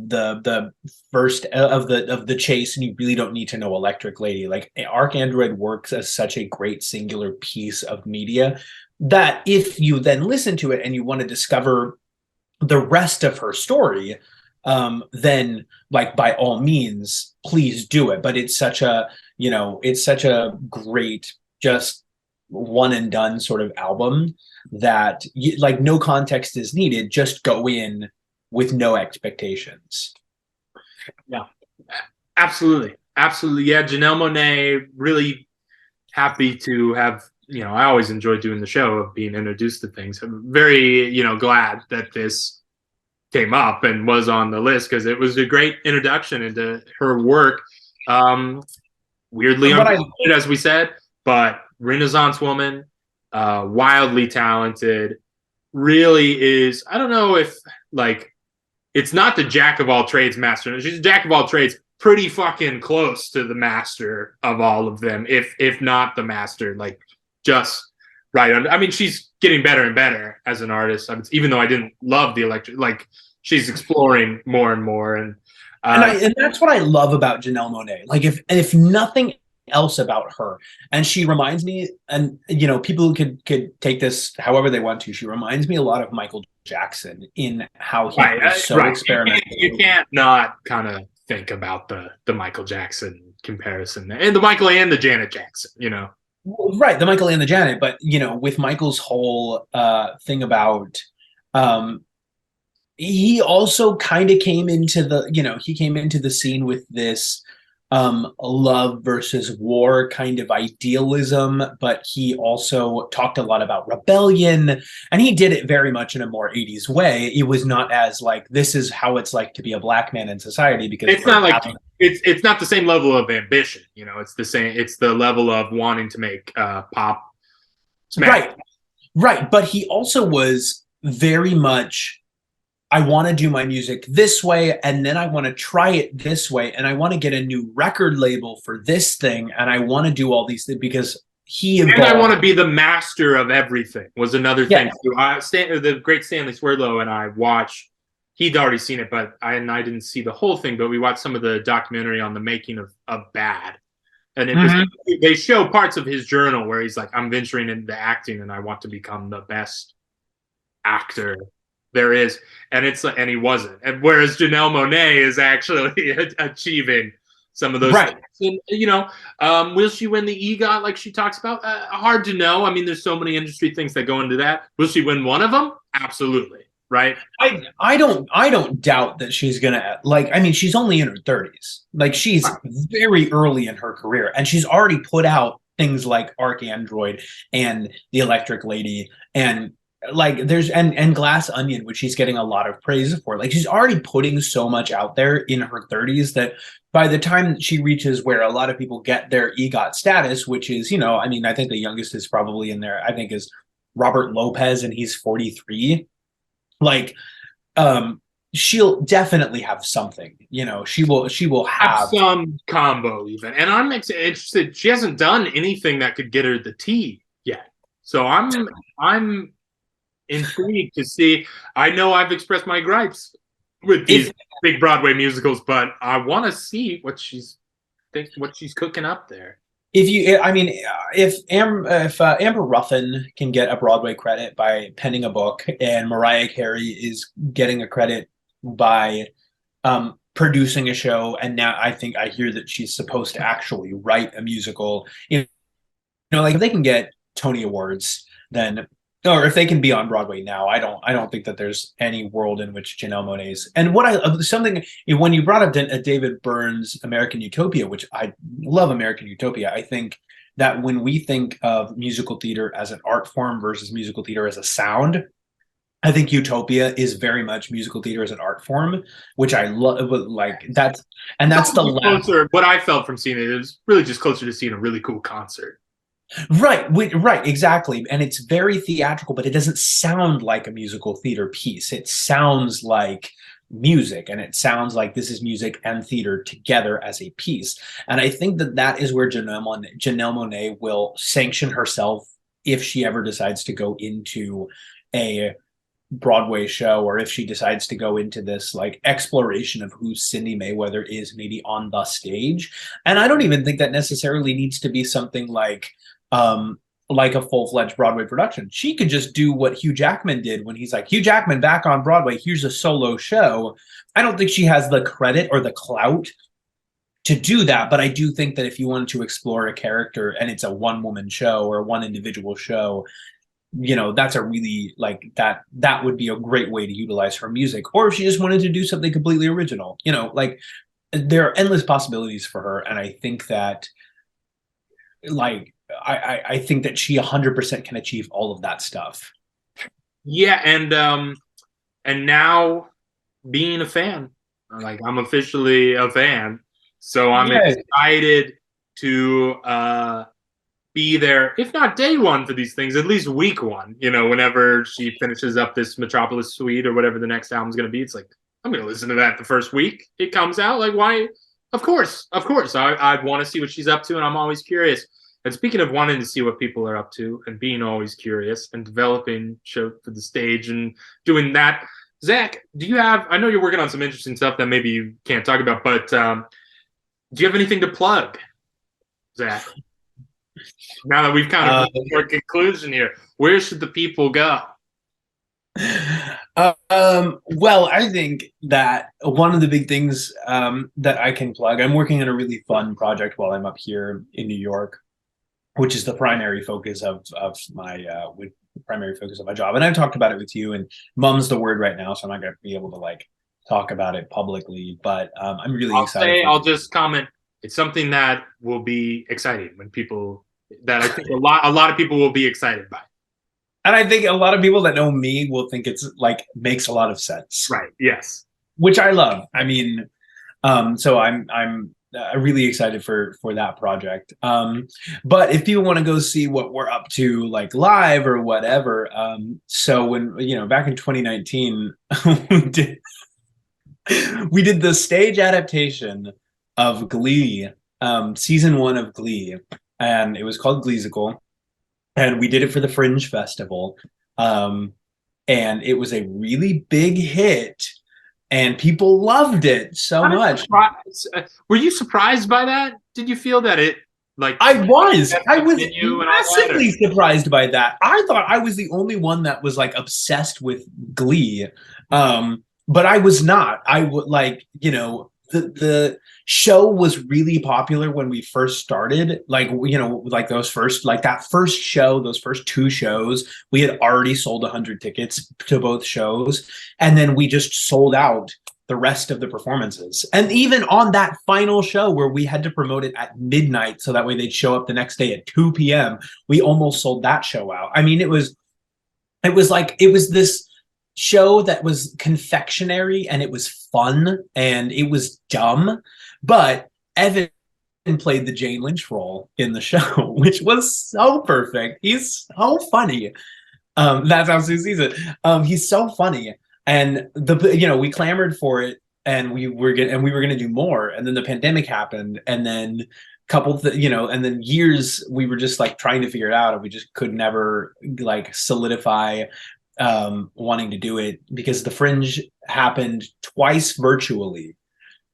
the first of the chase, and you really don't need to know Electric Lady. Like ArchAndroid works as such a great singular piece of media that if you then listen to it and you want to discover the rest of her story, then like by all means, please do it. But it's such a great, just one and done sort of album that like no context is needed. Just go in with no expectations. Yeah, absolutely, absolutely. Yeah, Janelle Monáe, really happy to have. I always enjoy doing the show of being introduced to things. I'm very, glad that this came up and was on the list because it was a great introduction into her work. Weirdly unrelated, as we said, but Renaissance woman, wildly talented, really is. I don't know if like it's not the jack of all trades master. She's a jack of all trades, pretty fucking close to the master of all of them, if not the master. Like just right under. I mean, she's getting better and better as an artist. Even though I didn't love the electric, like she's exploring more and more, and that's what I love about Janelle Monáe. Like if nothing else about her, and she reminds me, and people could take this however they want to. She reminds me a lot of Michael Jackson in how he was so experimental. You can't not kind of think about the Michael Jackson comparison and the Michael and the Janet Jackson. Right, the Michael and the Janet, but with Michael's whole thing about he also kind of came into the scene with this love versus war kind of idealism, but he also talked a lot about rebellion, and he did it very much in a more 80s way. It was not as like, this is how it's like to be a black man in society, because it's not like it's not the same level of ambition. It's the same. It's the level of wanting to make pop smash. Right. But he also was very much, I want to do my music this way, and then I want to try it this way, and I want to get a new record label for this thing, and I want to do all these things because he evolved. And I want to be the master of everything was another thing too. The great Stanley Swerdlow and I watched. He'd already seen it, but I didn't see the whole thing. But we watched some of the documentary on the making of Bad, and they show parts of his journal where he's like, "I'm venturing into acting, and I want to become the best actor there is," and he wasn't. And whereas Janelle Monáe is actually achieving some of those things. And, will she win the EGOT like she talks about? Hard to know. I mean, there's so many industry things that go into that. Will she win one of them? Absolutely. Right. I don't doubt that she's gonna, like, I mean, she's only in her 30s. Like, she's very early in her career, and she's already put out things like ArchAndroid and The Electric Lady, and like there's and Glass Onion, which she's getting a lot of praise for. Like, she's already putting so much out there in her 30s that by the time she reaches where a lot of people get their EGOT status, which is, I mean, I think the youngest is probably in there, I think, is Robert Lopez, and he's 43. Like, she'll definitely have something. She will have some combo even. And I'm interested. She hasn't done anything that could get her the T yet, so I'm intrigued to see. I know I've expressed my gripes with these big Broadway musicals, but I want to see what she's cooking up there. If Amber Ruffin can get a Broadway credit by penning a book, and Mariah Carey is getting a credit by producing a show, and now I think I hear that she's supposed to actually write a musical, like if they can get Tony Awards, then, or if they can be on Broadway now, I don't think that there's any world in which Janelle Monáe's. And when you brought up David Byrne's American Utopia, which I love American Utopia, I think that when we think of musical theater as an art form versus musical theater as a sound, I think Utopia is very much musical theater as an art form, which I love. Like that's the closer. What I felt from seeing it was really just closer to seeing a really cool concert. Right, exactly. And it's very theatrical, but it doesn't sound like a musical theater piece. It sounds like music, and it sounds like this is music and theater together as a piece. And I think that that is where Janelle Monáe will sanction herself if she ever decides to go into a Broadway show, or if she decides to go into this like exploration of who Cindy Mayweather is, maybe on the stage. And I don't even think that necessarily needs to be something like a full-fledged Broadway production. She could just do what Hugh Jackman did when he's like, Hugh Jackman back on Broadway, here's a solo show. I don't think she has the credit or the clout to do that, but I do think that if you wanted to explore a character and it's a one-woman show or a one individual show, that's a really like that would be a great way to utilize her music. Or if she just wanted to do something completely original, like there are endless possibilities for her. And I think that like I think that she 100% can achieve all of that stuff. Yeah, and now being a fan, like I'm officially a fan, so I'm excited to be there, if not day one for these things, at least week one. Whenever she finishes up this Metropolis Suite or whatever the next album's going to be, it's like I'm going to listen to that the first week it comes out. Like, why? Of course, I want to see what she's up to, and I'm always curious. And speaking of wanting to see what people are up to and being always curious and developing show for the stage and doing that, Zach, do you have? I know you're working on some interesting stuff that maybe you can't talk about, but do you have anything to plug, Zach? Now that we've kind of reached our conclusion here, where should the people go? Well, I think that one of the big things that I can plug, I'm working on a really fun project while I'm up here in New York, which is the primary focus of my job. And I've talked about it with you, and mum's the word right now, so I'm not going to be able to like talk about it publicly, but I'm really excited. I'll just comment. It's something that will be exciting when people that I think a lot of people will be excited by. And I think a lot of people that know me will think it's like makes a lot of sense. Right. Yes. Which I love. I mean, so I'm really excited for that project. But if people want to go see what we're up to, like live or whatever, so when back in 2019, we did the stage adaptation of Glee, season 1 of Glee, and it was called Gleesicle, and we did it for the Fringe Festival, and it was a really big hit. And people loved it so much. Were you surprised by that? Did you feel that it like I was massively surprised by that. I thought I was the only one that was like obsessed with Glee. But I was not. I would like, the show was really popular when we first started. Like, like that first show, those first 2 shows, we had already sold 100 tickets to both shows. And then we just sold out the rest of the performances. And even on that final show where we had to promote it at midnight, so that way they'd show up the next day at 2 p.m., we almost sold that show out. I mean, it was this show that was confectionery, and it was fun, and it was dumb, but Evan played the Jane Lynch role in the show, which was so perfect. He's so funny. That's how Sue sees it. He's so funny, and we clamored for it, and we were gonna do more, and then the pandemic happened, and then and then years we were just like trying to figure it out, and we just could never like solidify wanting to do it, because the Fringe happened twice virtually,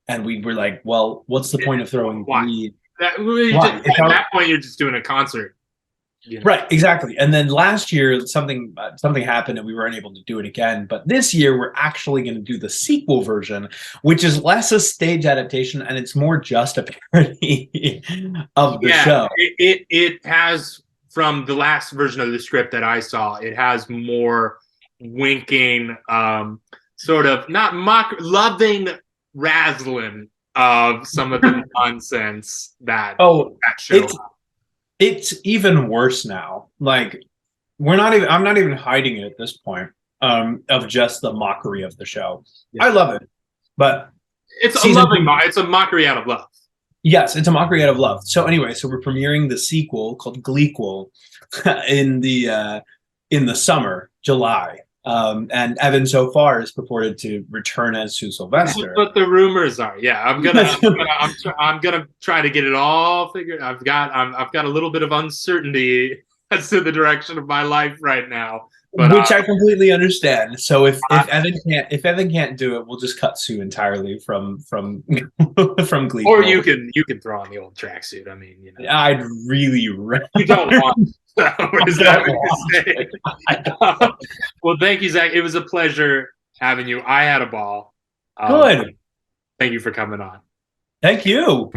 and we were like, well, what's the point of throwing Glee? At that point you're just doing a concert, right? Exactly. And then last year something happened and we weren't able to do it again, but this year we're actually going to do the sequel version, which is less a stage adaptation and it's more just a parody of the show. It has, from the last version of the script that I saw, it has more winking, sort of not loving razzling of some of the nonsense that show. It's even worse now. Like I'm not even hiding it at this point, of just the mockery of the show. Yeah. I love it, but it's a mockery out of love. Yes, it's a mockery out of love. So anyway, so we're premiering the sequel called Gleequel in the summer, July. And Evan so far is purported to return as Sue That's Sylvester. what the rumors are. Yeah, I'm gonna try to get it all figured. I've got a little bit of uncertainty as to the direction of my life right now. But Which I completely understand. So if Evan can't do it, we'll just cut Sue entirely from from or Gleequel. you can throw on the old tracksuit. I mean, you know, I'd really rather. you don't want. So, is that what you say? Well, thank you, Zach. It was a pleasure having you. I had a ball. Good. Thank you for coming on. Thank you.